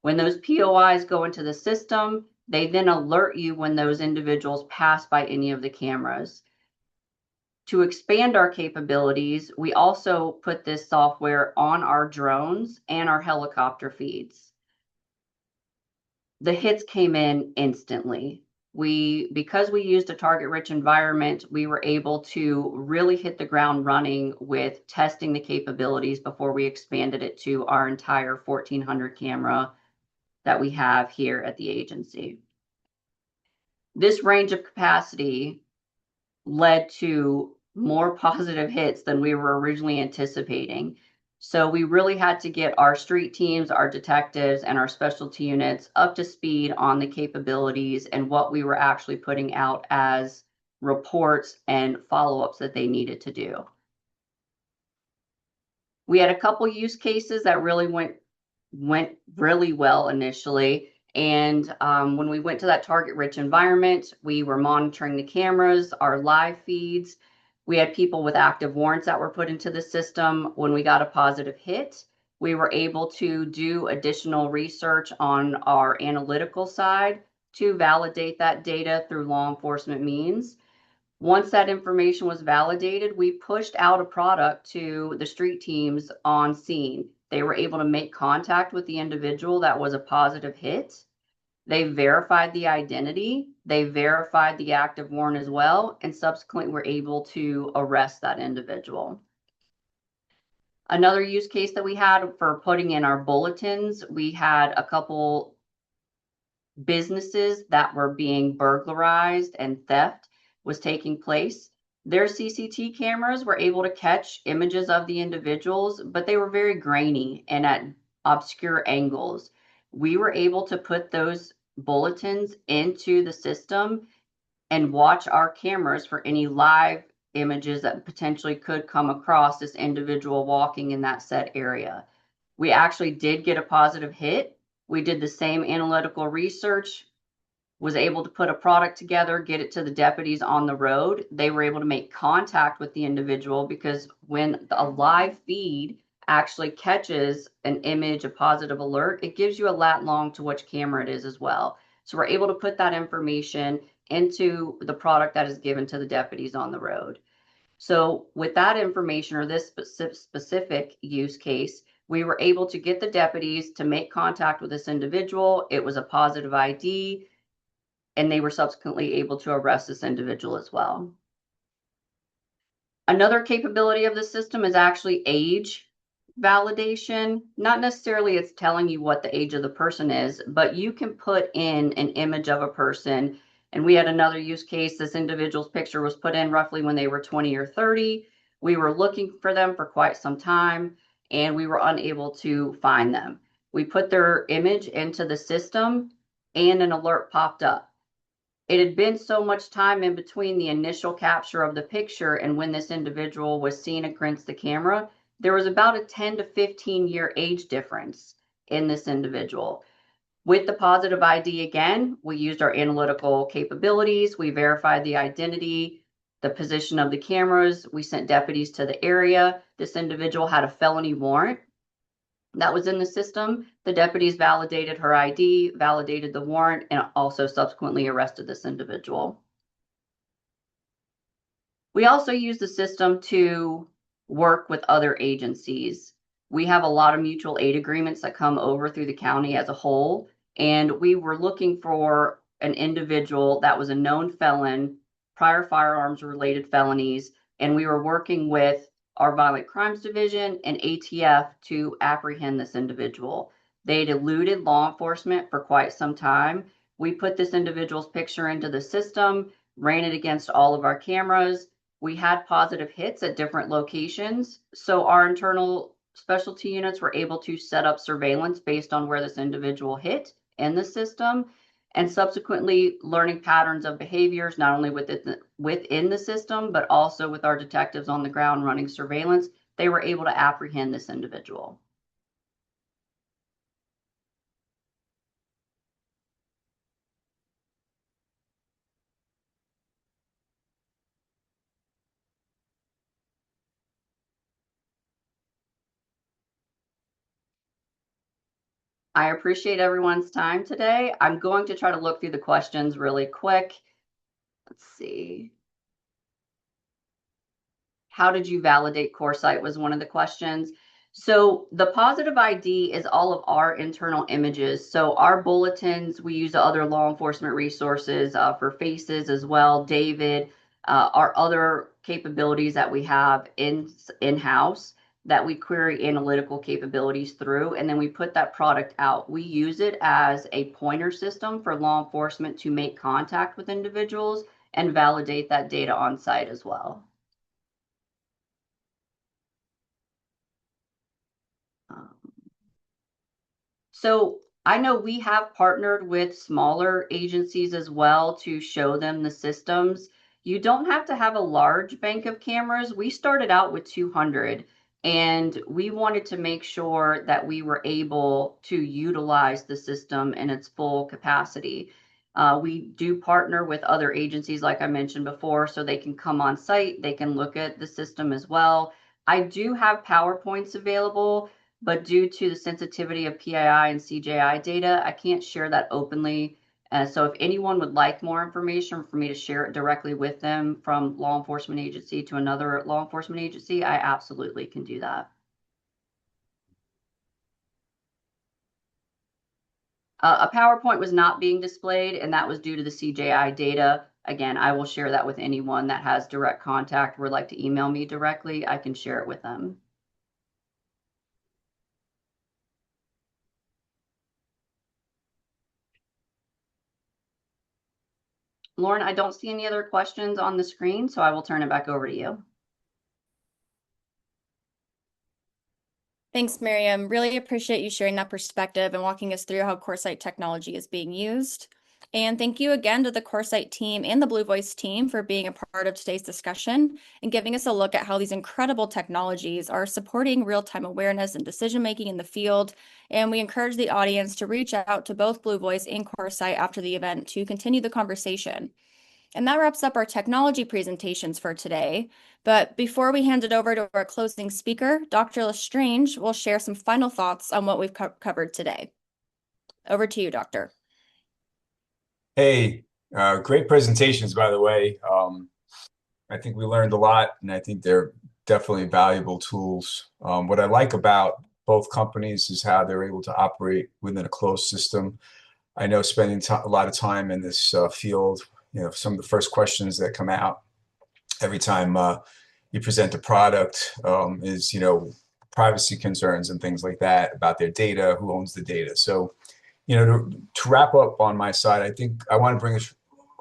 When those POIs go into the system, they then alert you when those individuals pass by any of the cameras. To expand our capabilities, we also put this software on our drones and our helicopter feeds. The hits came in instantly. Because we used a target-rich environment, we were able to really hit the ground running with testing the capabilities before we expanded it to our entire 1,400 camera that we have here at the agency. This range of capacity led to more positive hits than we were originally anticipating. So we really had to get our street teams, our detectives, and our specialty units up to speed on the capabilities and what we were actually putting out as reports and follow-ups that they needed to do. We had a couple use cases that really went really well initially. And when we went to that target-rich environment, we were monitoring the cameras, our live feeds. We had people with active warrants that were put into the system. When we got a positive hit, we were able to do additional research on our analytical side to validate that data through law enforcement means. Once that information was validated, we pushed out a product to the street teams on scene. They were able to make contact with the individual that was a positive hit. They verified the identity. They verified the active warrant as well, and subsequently were able to arrest that individual. Another use case that we had for putting in our bulletins, we had a couple businesses that were being burglarized and theft was taking place. Their CCTV cameras were able to catch images of the individuals, but they were very grainy and at obscure angles. We were able to put those bulletins into the system and watch our cameras for any live images that potentially could come across this individual walking in that set area. We actually did get a positive hit. We did the same analytical research, was able to put a product together, get it to the deputies on the road. They were able to make contact with the individual because when a live feed actually catches an image, a positive alert, it gives you a lat long to which camera it is as well. So we're able to put that information into the product that is given to the deputies on the road. So with that information or this specific use case, we were able to get the deputies to make contact with this individual. It was a positive ID, and they were subsequently able to arrest this individual as well. Another capability of the system is actually age validation. Not necessarily it's telling you what the age of the person is, but you can put in an image of a person. And we had another use case. This individual's picture was put in roughly when they were 20 or 30. We were looking for them for quite some time, and we were unable to find them. We put their image into the system, and an alert popped up. It had been so much time in between the initial capture of the picture and when this individual was seen against the camera. There was about a 10 to 15 year age difference in this individual. With the positive ID again, we used our analytical capabilities. We verified the identity, the position of the cameras. We sent deputies to the area. This individual had a felony warrant that was in the system. The deputies validated her ID, validated the warrant, and also subsequently arrested this individual. We also use the system to work with other agencies. We have a lot of mutual aid agreements that come over through the county as a whole, and we were looking for an individual that was a known felon, prior firearms related felonies, and we were working with our Violent Crimes Division and ATF to apprehend this individual. They'd eluded law enforcement for quite some time. We put this individual's picture into the system, ran it against all of our cameras. We had positive hits at different locations. So our internal specialty units were able to set up surveillance based on where this individual hit in the system, and subsequently learning patterns of behaviors, not only within the system, but also with our detectives on the ground running surveillance, they were able to apprehend this individual. I appreciate everyone's time today. I'm going to try to look through the questions really quick. Let's see. How did you validate Corsight was one of the questions. So the positive ID is all of our internal images. So our bulletins, we use other law enforcement resources for faces as well. David, our other capabilities that we have in-house that we query analytical capabilities through, and then we put that product out. We use it as a pointer system for law enforcement to make contact with individuals and validate that data on site as well. So I know we have partnered with smaller agencies as well to show them the systems. You don't have to have a large bank of cameras. We started out with 200, and we wanted to make sure that we were able to utilize the system in its full capacity. We do partner with other agencies, like I mentioned before, so they can come on site, they can look at the system as well. I do have PowerPoints available, but due to the sensitivity of PII and CJI data, I can't share that openly. So if anyone would like more information for me to share it directly with them from law enforcement agency to another law enforcement agency, I absolutely can do that. A PowerPoint was not being displayed, and that was due to the CJI data. Again, I will share that with anyone that has direct contact or would like to email me directly. I can share it with them. Lauren, I don't see any other questions on the screen, so I will turn it back over to you. Thanks, Miriam. Really appreciate you sharing that perspective and walking us through how Corsight technology is being used. And thank you again to the Corsight team and the Blue Voice team for being a part of today's discussion and giving us a look at how these incredible technologies are supporting real-time awareness and decision-making in the field. And we encourage the audience to reach out to both Blue Voice and Corsight after the event to continue the conversation. And that wraps up our technology presentations for today. But before we hand it over to our closing speaker, Dr. Lestrange will share some final thoughts on what we've covered today. Over to you, Doctor. Hey, great presentations, by the way. I think we learned a lot, and I think they're definitely valuable tools. What I like about both companies is how they're able to operate within a closed system. I know spending a lot of time in this field, some of the first questions that come out every time you present a product is, privacy concerns and things like that about their data, who owns the data. So, to wrap up on my side, I think I want to bring us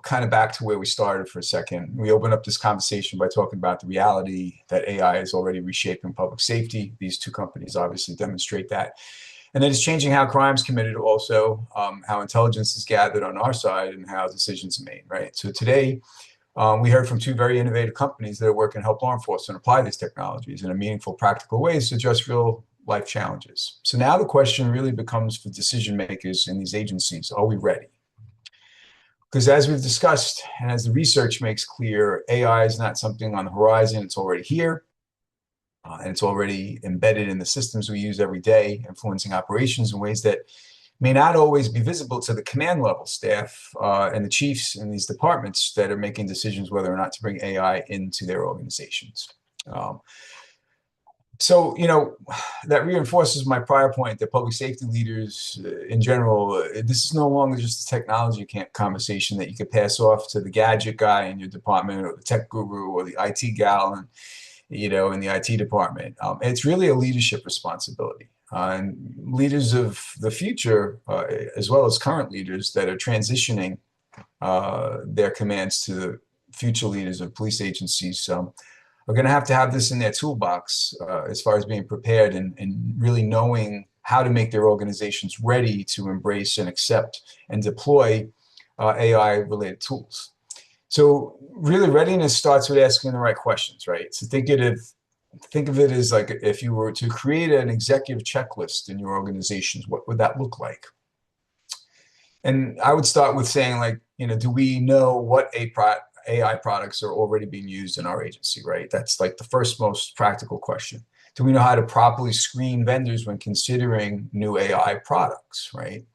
kind of back to where we started for a second. We opened up this conversation by talking about the reality that AI is already reshaping public safety. These two companies obviously demonstrate that. And then it's changing how crime's committed also, how intelligence is gathered on our side and how decisions are made, right? So today, we heard from two very innovative companies that are working to help law enforcement apply these technologies in a meaningful, practical ways to address real life challenges. So now the question really becomes for decision makers in these agencies, are we ready? Because as we've discussed, and as the research makes clear, AI is not something on the horizon, it's already here. And it's already embedded in the systems we use every day, influencing operations in ways that may not always be visible to the command level staff and the chiefs in these departments that are making decisions whether or not to bring AI into their organizations. So, that reinforces my prior point that public safety leaders in general, this is no longer just a technology conversation that you could pass off to the gadget guy in your department or the tech guru or the IT gal and in the IT department. It's really a leadership responsibility. And leaders of the future, as well as current leaders that are transitioning their commands to the future leaders of police agencies, are going to have this in their toolbox as far as being prepared and really knowing how to make their organizations ready to embrace and accept and deploy AI-related tools. So really, readiness starts with asking the right questions, right? So think of it as like if you were to create an executive checklist in your organizations, what would that look like? And I would start with saying, like, do we know what AI products are already being used in our agency, right? That's like the first most practical question. Do we know how to properly screen vendors when considering new AI products, right?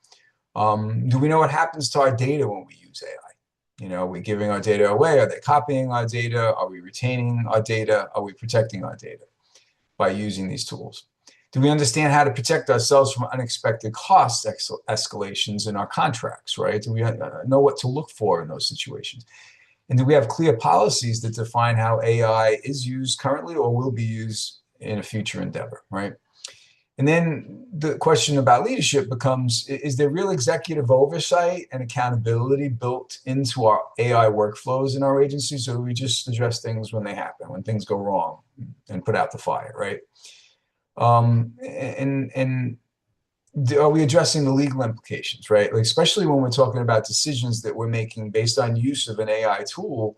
Do we know what happens to our data when we use AI? Are we giving our data away? Are they copying our data? Are we retaining our data? Are we protecting our data by using these tools? Do we understand how to protect ourselves from unexpected cost escalations in our contracts, right? Do we know what to look for in those situations? And do we have clear policies that define how AI is used currently or will be used in a future endeavor, right? And then the question about leadership becomes, is there real executive oversight and accountability built into our AI workflows in our agencies, or do we just address things when they happen, when things go wrong and put out the fire, right? And are we addressing the legal implications, right? Like, especially when we're talking about decisions that we're making based on use of an AI tool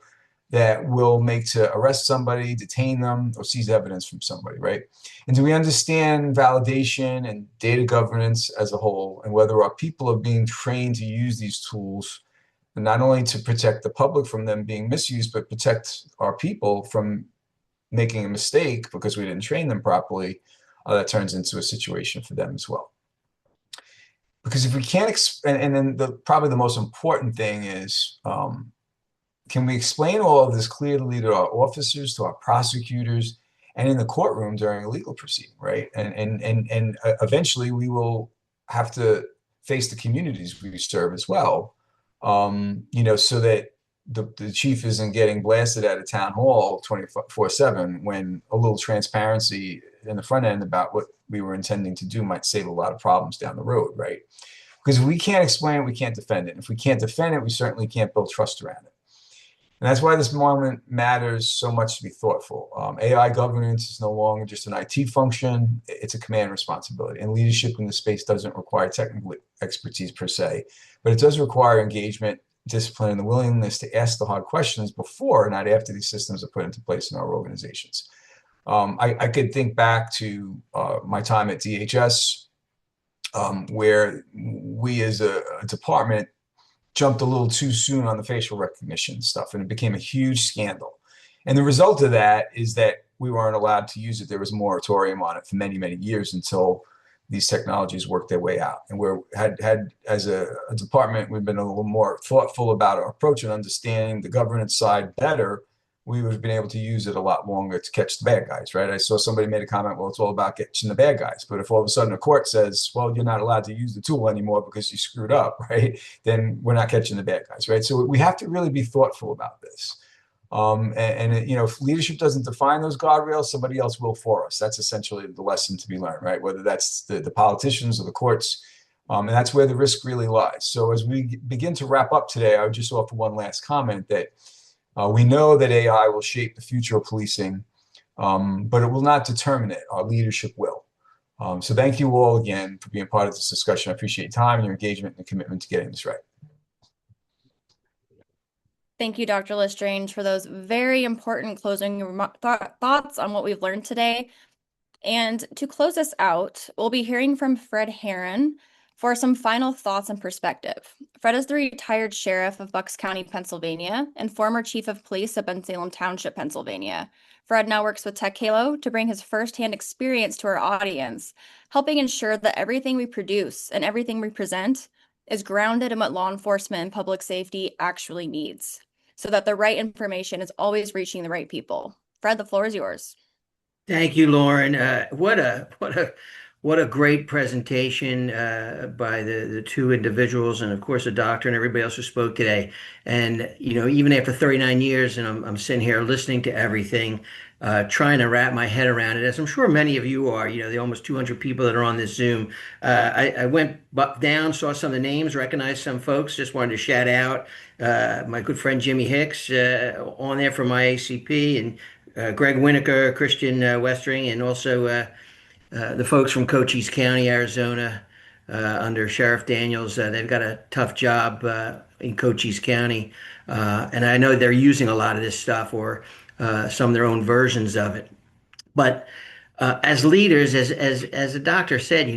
that will make to arrest somebody, detain them, or seize evidence from somebody, right? And do we understand validation and data governance as a whole, and whether our people are being trained to use these tools, and not only to protect the public from them being misused, but protect our people from making a mistake because we didn't train them properly, that turns into a situation for them as well. Because if we can't, and then probably the most important thing is, can we explain all of this clearly to our officers, to our prosecutors, and in the courtroom during a legal proceeding, right? And eventually we will have to face the communities we serve as well, so that the chief isn't getting blasted at a town hall 24/7 when a little transparency in the front end about what we were intending to do might save a lot of problems down the road, right? Because if we can't explain it, we can't defend it. If we can't defend it, we certainly can't build trust around it. And that's why this moment matters so much to be thoughtful. AI governance is no longer just an IT function, it's a command responsibility. And leadership in the space doesn't require technical expertise per se, but it does require engagement, discipline, and the willingness to ask the hard questions before, not after, these systems are put into place in our organizations. I could think back to my time at DHS, where we as a department jumped a little too soon on the facial recognition stuff, and it became a huge scandal. And the result of that is that we weren't allowed to use it. There was a moratorium on it for many, many years until these technologies worked their way out. And we're had as a department, we've been a little more thoughtful about our approach and understanding the governance side better. We would have been able to use it a lot longer to catch the bad guys, right? I saw somebody made a comment, well, it's all about catching the bad guys. But if all of a sudden a court says, well, you're not allowed to use the tool anymore because you screwed up, right? Then we're not catching the bad guys, right? So we have to really be thoughtful about this. If leadership doesn't define those guardrails, somebody else will for us. That's essentially the lesson to be learned, right? Whether that's the politicians or the courts. And that's where the risk really lies. So as we begin to wrap up today, I would just offer one last comment that we know that AI will shape the future of policing, but it will not determine it. Our leadership will. So thank you all again for being part of this discussion. I appreciate your time, your engagement, and commitment to getting this right. Thank you, Dr. Lestrange, for those very important closing thoughts on what we've learned today. And to close us out, we'll be hearing from Fred Harran for some final thoughts and perspective. Fred is the retired sheriff of Bucks County, Pennsylvania, and former chief of police of Bensalem Township, Pennsylvania. Fred now works with TechHalo to bring his firsthand experience to our audience, helping ensure that everything we produce and everything we present is grounded in what law enforcement and public safety actually needs, so that the right information is always reaching the right people. Fred, the floor is yours. Thank you, Lauren. What a great presentation by the two individuals, and of course the doctor and everybody else who spoke today. And even after 39 years, and I'm sitting here listening to everything, trying to wrap my head around it, as I'm sure many of you are. The almost 200 people that are on this Zoom. I went down, saw some of the names, recognized some folks. Just wanted to shout out my good friend Jimmy Hicks on there from my ACP, and Greg Winokur, Christian Westring, and also the folks from Cochise County, Arizona, under Sheriff Daniels. They've got a tough job in Cochise County, and I know they're using a lot of this stuff or some of their own versions of it. But as leaders, as the doctor said,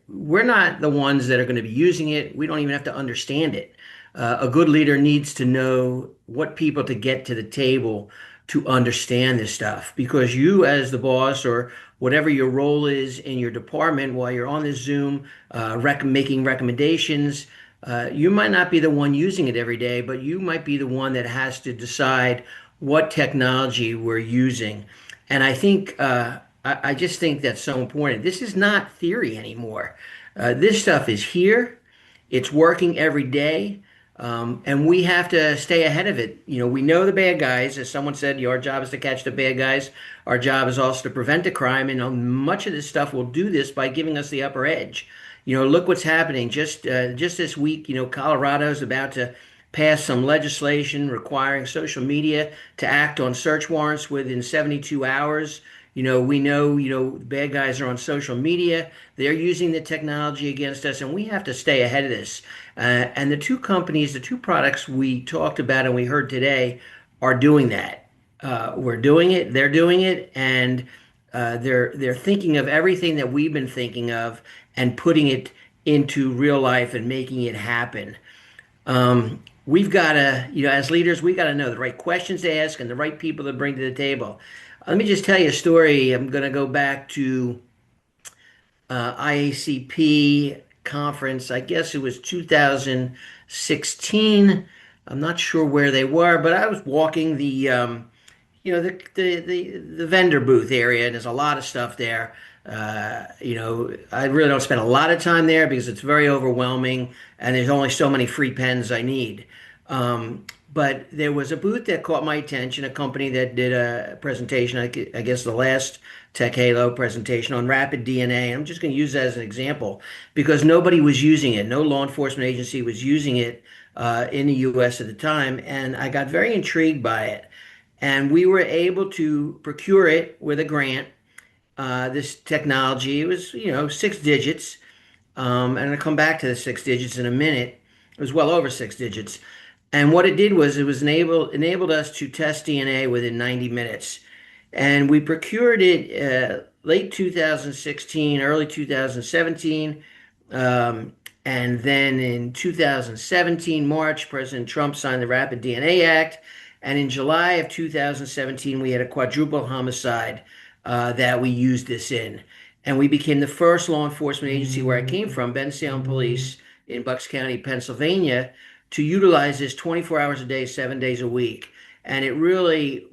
we're not the ones that are going to be using it. We don't even have to understand it. A good leader needs to know what people to get to the table to understand this stuff, because you, as the boss or whatever your role is in your department, while you're on this Zoom, making recommendations, you might not be the one using it every day, but you might be the one that has to decide what technology we're using. And I think I just think that's so important. This is not theory anymore. This stuff is here. It's working every day. And we have to stay ahead of it. We know the bad guys. As someone said, our job is to catch the bad guys. Our job is also to prevent the crime. And much of this stuff will do this by giving us the upper edge. Look what's happening. Just this week, Colorado's about to pass some legislation requiring social media to act on search warrants within 72 hours. We know, the bad guys are on social media. They're using the technology against us, and we have to stay ahead of this. And the two companies, the two products we talked about and we heard today are doing that. We're doing it, they're doing it, and they're thinking of everything that we've been thinking of and putting it into real life and making it happen. We've got to, as leaders, we got to know the right questions to ask and the right people to bring to the table. Let me just tell you a story. I'm going to go back to IACP conference. I guess it was 2016. I'm not sure where they were, but I was walking the vendor booth area, and there's a lot of stuff there. I really don't spend a lot of time there because it's very overwhelming, and there's only so many free pens I need. But there was a booth that caught my attention, a company that did a presentation, I guess the last TechHalo presentation on rapid DNA. I'm just going to use that as an example because nobody was using it. No law enforcement agency was using it in the US at the time. And I got very intrigued by it. And we were able to procure it with a grant. This technology, it was, 6 digits. And I'll come back to the 6 digits in a minute. It was well over 6 digits. And what it did was it was enabled us to test DNA within 90 minutes. And we procured it late 2016, early 2017. And then in 2017, March, President Trump signed the Rapid DNA Act. And in July of 2017, we had a quadruple homicide that we used this in. And we became the first law enforcement agency where I came from, Ben Salem Police in Bucks County, Pennsylvania, to utilize this 24 hours a day, 7 days a week. And it really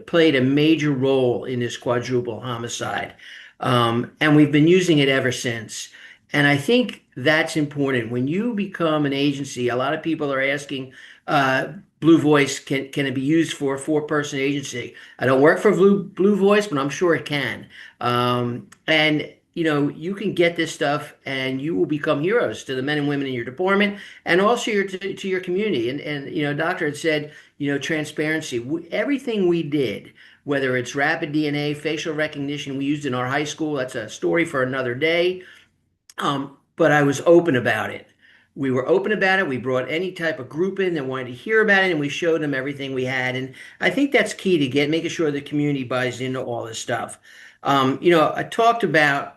played a major role in this quadruple homicide. And we've been using it ever since. And I think that's important. When you become an agency, a lot of people are asking, Blue Voice, can it be used for a 4-person agency? I don't work for Blue Voice, but I'm sure it can. And you can get this stuff and you will become heroes to the men and women in your department and also to your community. And doctor had said, transparency. Everything we did, whether it's rapid DNA, facial recognition, we used in our high school. That's a story for another day. But I was open about it. We were open about it. We brought any type of group in that wanted to hear about it, and we showed them everything we had. And I think that's key to making sure the community buys into all this stuff. I talked about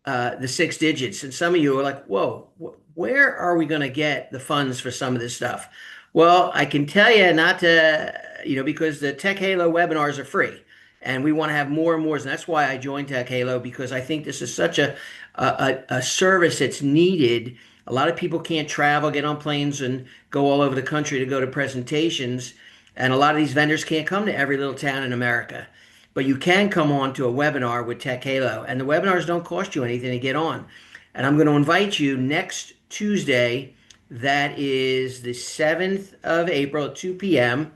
the 6 digits, and some of you are like, whoa, where are we going to get the funds for some of this stuff? Well, I can tell you not to, because the TechHalo webinars are free. And we want to have more and more. And that's why I joined TechHalo, because I think this is such a service that's needed. A lot of people can't travel, get on planes and go all over the country to go to presentations. And a lot of these vendors can't come to every little town in America. But you can come on to a webinar with TechHalo. And the webinars don't cost you anything to get on. And I'm going to invite you next Tuesday. That is the 7th of April at 2 p.m.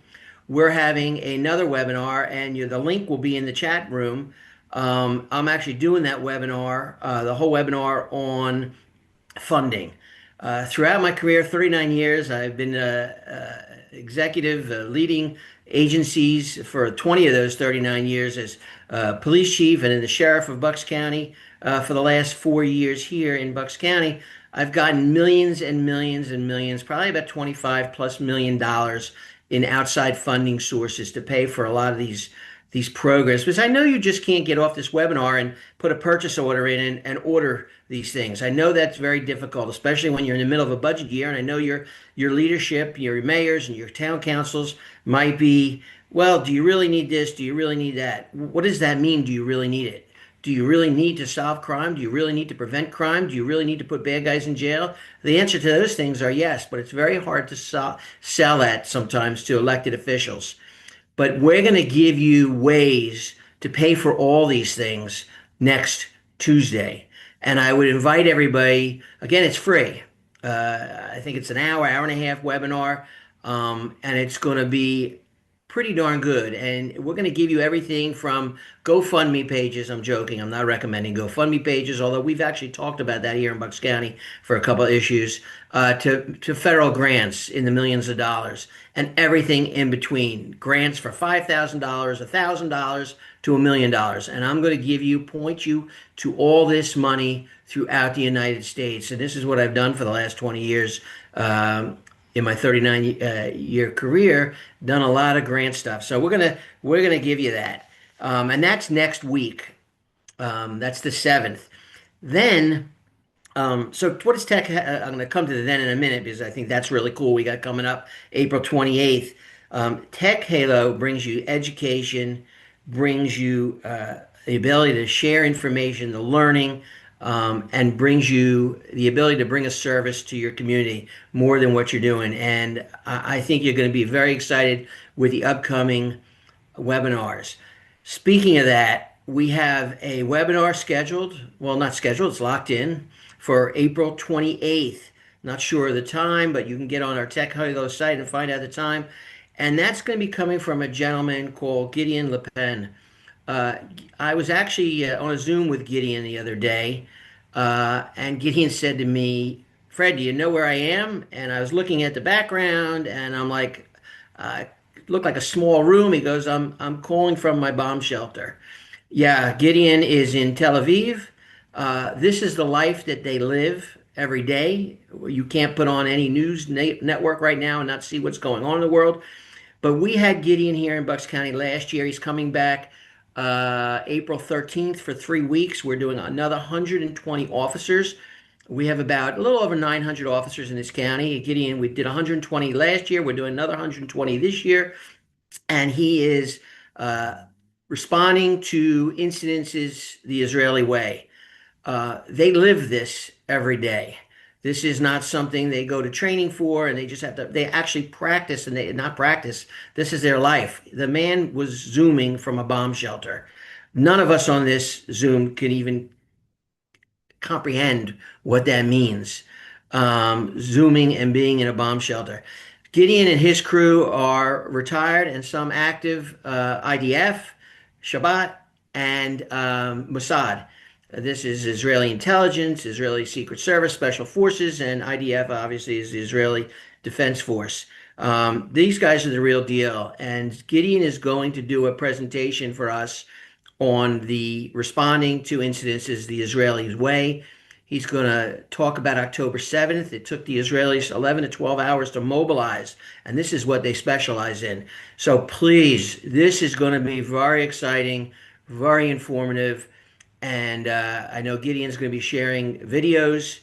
We're having another webinar, and the link will be in the chat room. I'm actually doing that webinar, the whole webinar on funding. Throughout my career, 39 years, I've been executive, leading agencies for 20 of those 39 years as police chief and then the sheriff of Bucks County for the last 4 years here in Bucks County. I've gotten millions and millions and millions, probably about 25 plus million dollars in outside funding sources to pay for a lot of these programs. Because I know you just can't get off this webinar and put a purchase order in and order these things. I know that's very difficult, especially when you're in the middle of a budget year. And I know your leadership, your mayors and your town councils might be, well, do you really need this? Do you really need that? What does that mean? Do you really need it? Do you really need to solve crime? Do you really need to prevent crime? Do you really need to put bad guys in jail? The answer to those things are yes, but it's very hard to sell that sometimes to elected officials. But we're going to give you ways to pay for all these things next Tuesday. And I would invite everybody, again, it's free. I think it's an hour, hour and a half webinar, and it's going to be pretty darn good. And we're going to give you everything from GoFundMe pages. I'm joking. I'm not recommending GoFundMe pages, although we've actually talked about that here in Bucks County for a couple of issues, to federal grants in the millions of dollars and everything in between. Grants for $5,000, $1,000 to $1 million. And I'm going to point you to all this money throughout the United States. And this is what I've done for the last 20 years. In my 39-year career, done a lot of grant stuff. So we're gonna give you that, and that's next week. That's the 7th. Then, so what is Tech? I'm going to come to the then in a minute because I think that's really cool. We got coming up April 28th. TechHalo brings you education, brings you the ability to share information, the learning. And brings you the ability to bring a service to your community more than what you're doing. And I think you're going to be very excited with the upcoming webinars. Speaking of that, we have a webinar scheduled. Well, not scheduled, it's locked in for April 28th. Not sure of the time, but you can get on our TechHalo site and find out the time. And that's going to be coming from a gentleman called Gideon Le Pen. I was actually on a Zoom with Gideon the other day, and Gideon said to me, Fred, do you know where I am? And I was looking at the background, and I'm like, it looked like a small room. He goes, I'm calling from my bomb shelter. Yeah, Gideon is in Tel Aviv. This is the life that they live every day. You can't put on any news network right now and not see what's going on in the world. But we had Gideon here in Bucks County last year. He's coming back April 13th for 3 weeks. We're doing another 120 officers. We have about a little over 900 officers in this county. Gideon, we did 120 last year. We're doing another 120 this year. And he is responding to incidences the Israeli way. They live this every day. This is not something they go to training for and they just have to, they actually practice and they not practice. This is their life. The man was Zooming from a bomb shelter. None of us on this Zoom can even comprehend what that means. Zooming and being in a bomb shelter. Gideon and his crew are retired and some active IDF, Shabbat, and Mossad. This is Israeli intelligence, Israeli Secret Service, Special Forces, and IDF obviously is the Israeli Defense Force. These guys are the real deal. And Gideon is going to do a presentation for us on the responding to incidences the Israelis way. He's going to talk about October 7th. It took the Israelis 11 to 12 hours to mobilize, and this is what they specialize in. So please, this is going to be very exciting, very informative. And I know Gideon's going to be sharing videos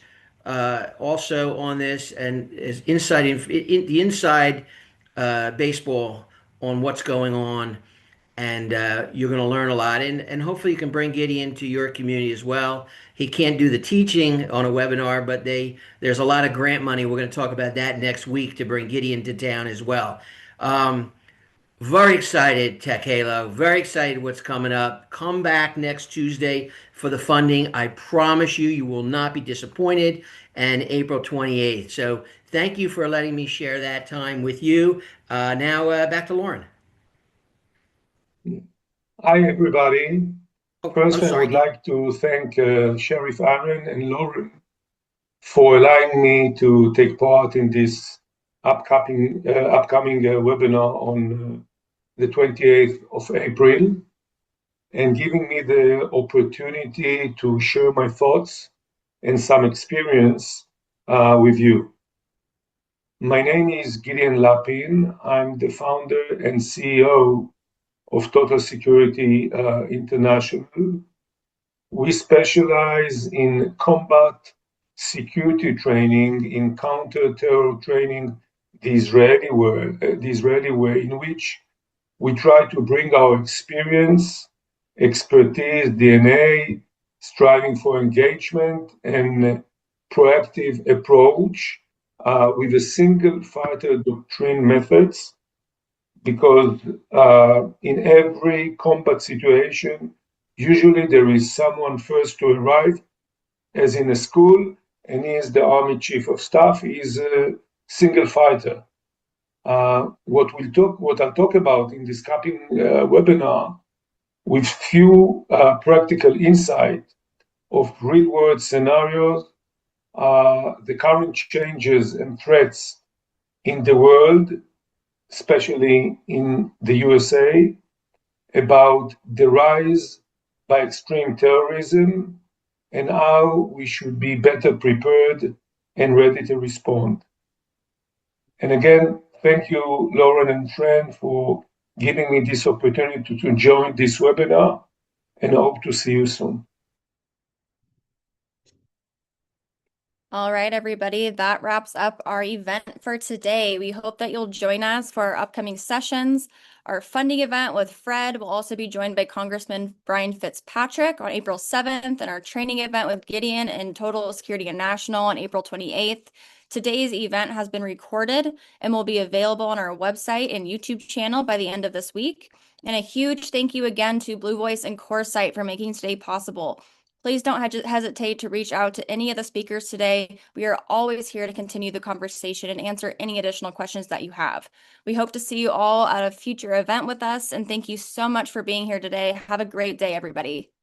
also on this and is the inside baseball on what's going on. And you're going to learn a lot. And hopefully you can bring Gideon to your community as well. He can't do the teaching on a webinar, but there's a lot of grant money. We're going to talk about that next week to bring Gideon to town as well. Very excited, TechHalo. Very excited what's coming up. Come back next Tuesday for the funding. I promise you, you will not be disappointed. And April 28th. So thank you for letting me share that time with you. Now back to Lauren. Hi, everybody. Oh, First, I'm I sorry. would like to thank Sheriff Harran and Lauren for allowing me to take part in this upcoming webinar on the 28th of April, and giving me the opportunity to share my thoughts and some experience with you. My name is Gideon Lapin. I'm the founder and CEO of Total Security International. We specialize in combat security training, in counter-terror training the Israeli way, in which we try to bring our experience, expertise, DNA, striving for engagement, and proactive approach with a single fighter doctrine methods, because in every combat situation, usually there is someone first to arrive, as in a school, and he is the Army Chief of Staff. He is a single fighter. What I'll talk about in this coming webinar, with few practical insight of real-world scenarios, the current changes and threats in the world, especially in the USA, about the rise by extreme terrorism and how we should be better prepared and ready to respond. And again, thank you, Lauren and Fran, for giving me this opportunity to join this webinar, and I hope to see you soon. All right, everybody, that wraps up our event for today. We hope that you'll join us for our upcoming sessions. Our funding event with Fred will also be joined by Congressman Brian Fitzpatrick on April 7th, and our training event with Gideon and Total Security National on April 28th. Today's event has been recorded and will be available on our website and YouTube channel by the end of this week. And a huge thank you again to Blue Voice and Corsight for making today possible. Please don't hesitate to reach out to any of the speakers today. We are always here to continue the conversation and answer any additional questions that you have. We hope to see you all at a future event with us, and thank you so much for being here today. Have a great day, everybody.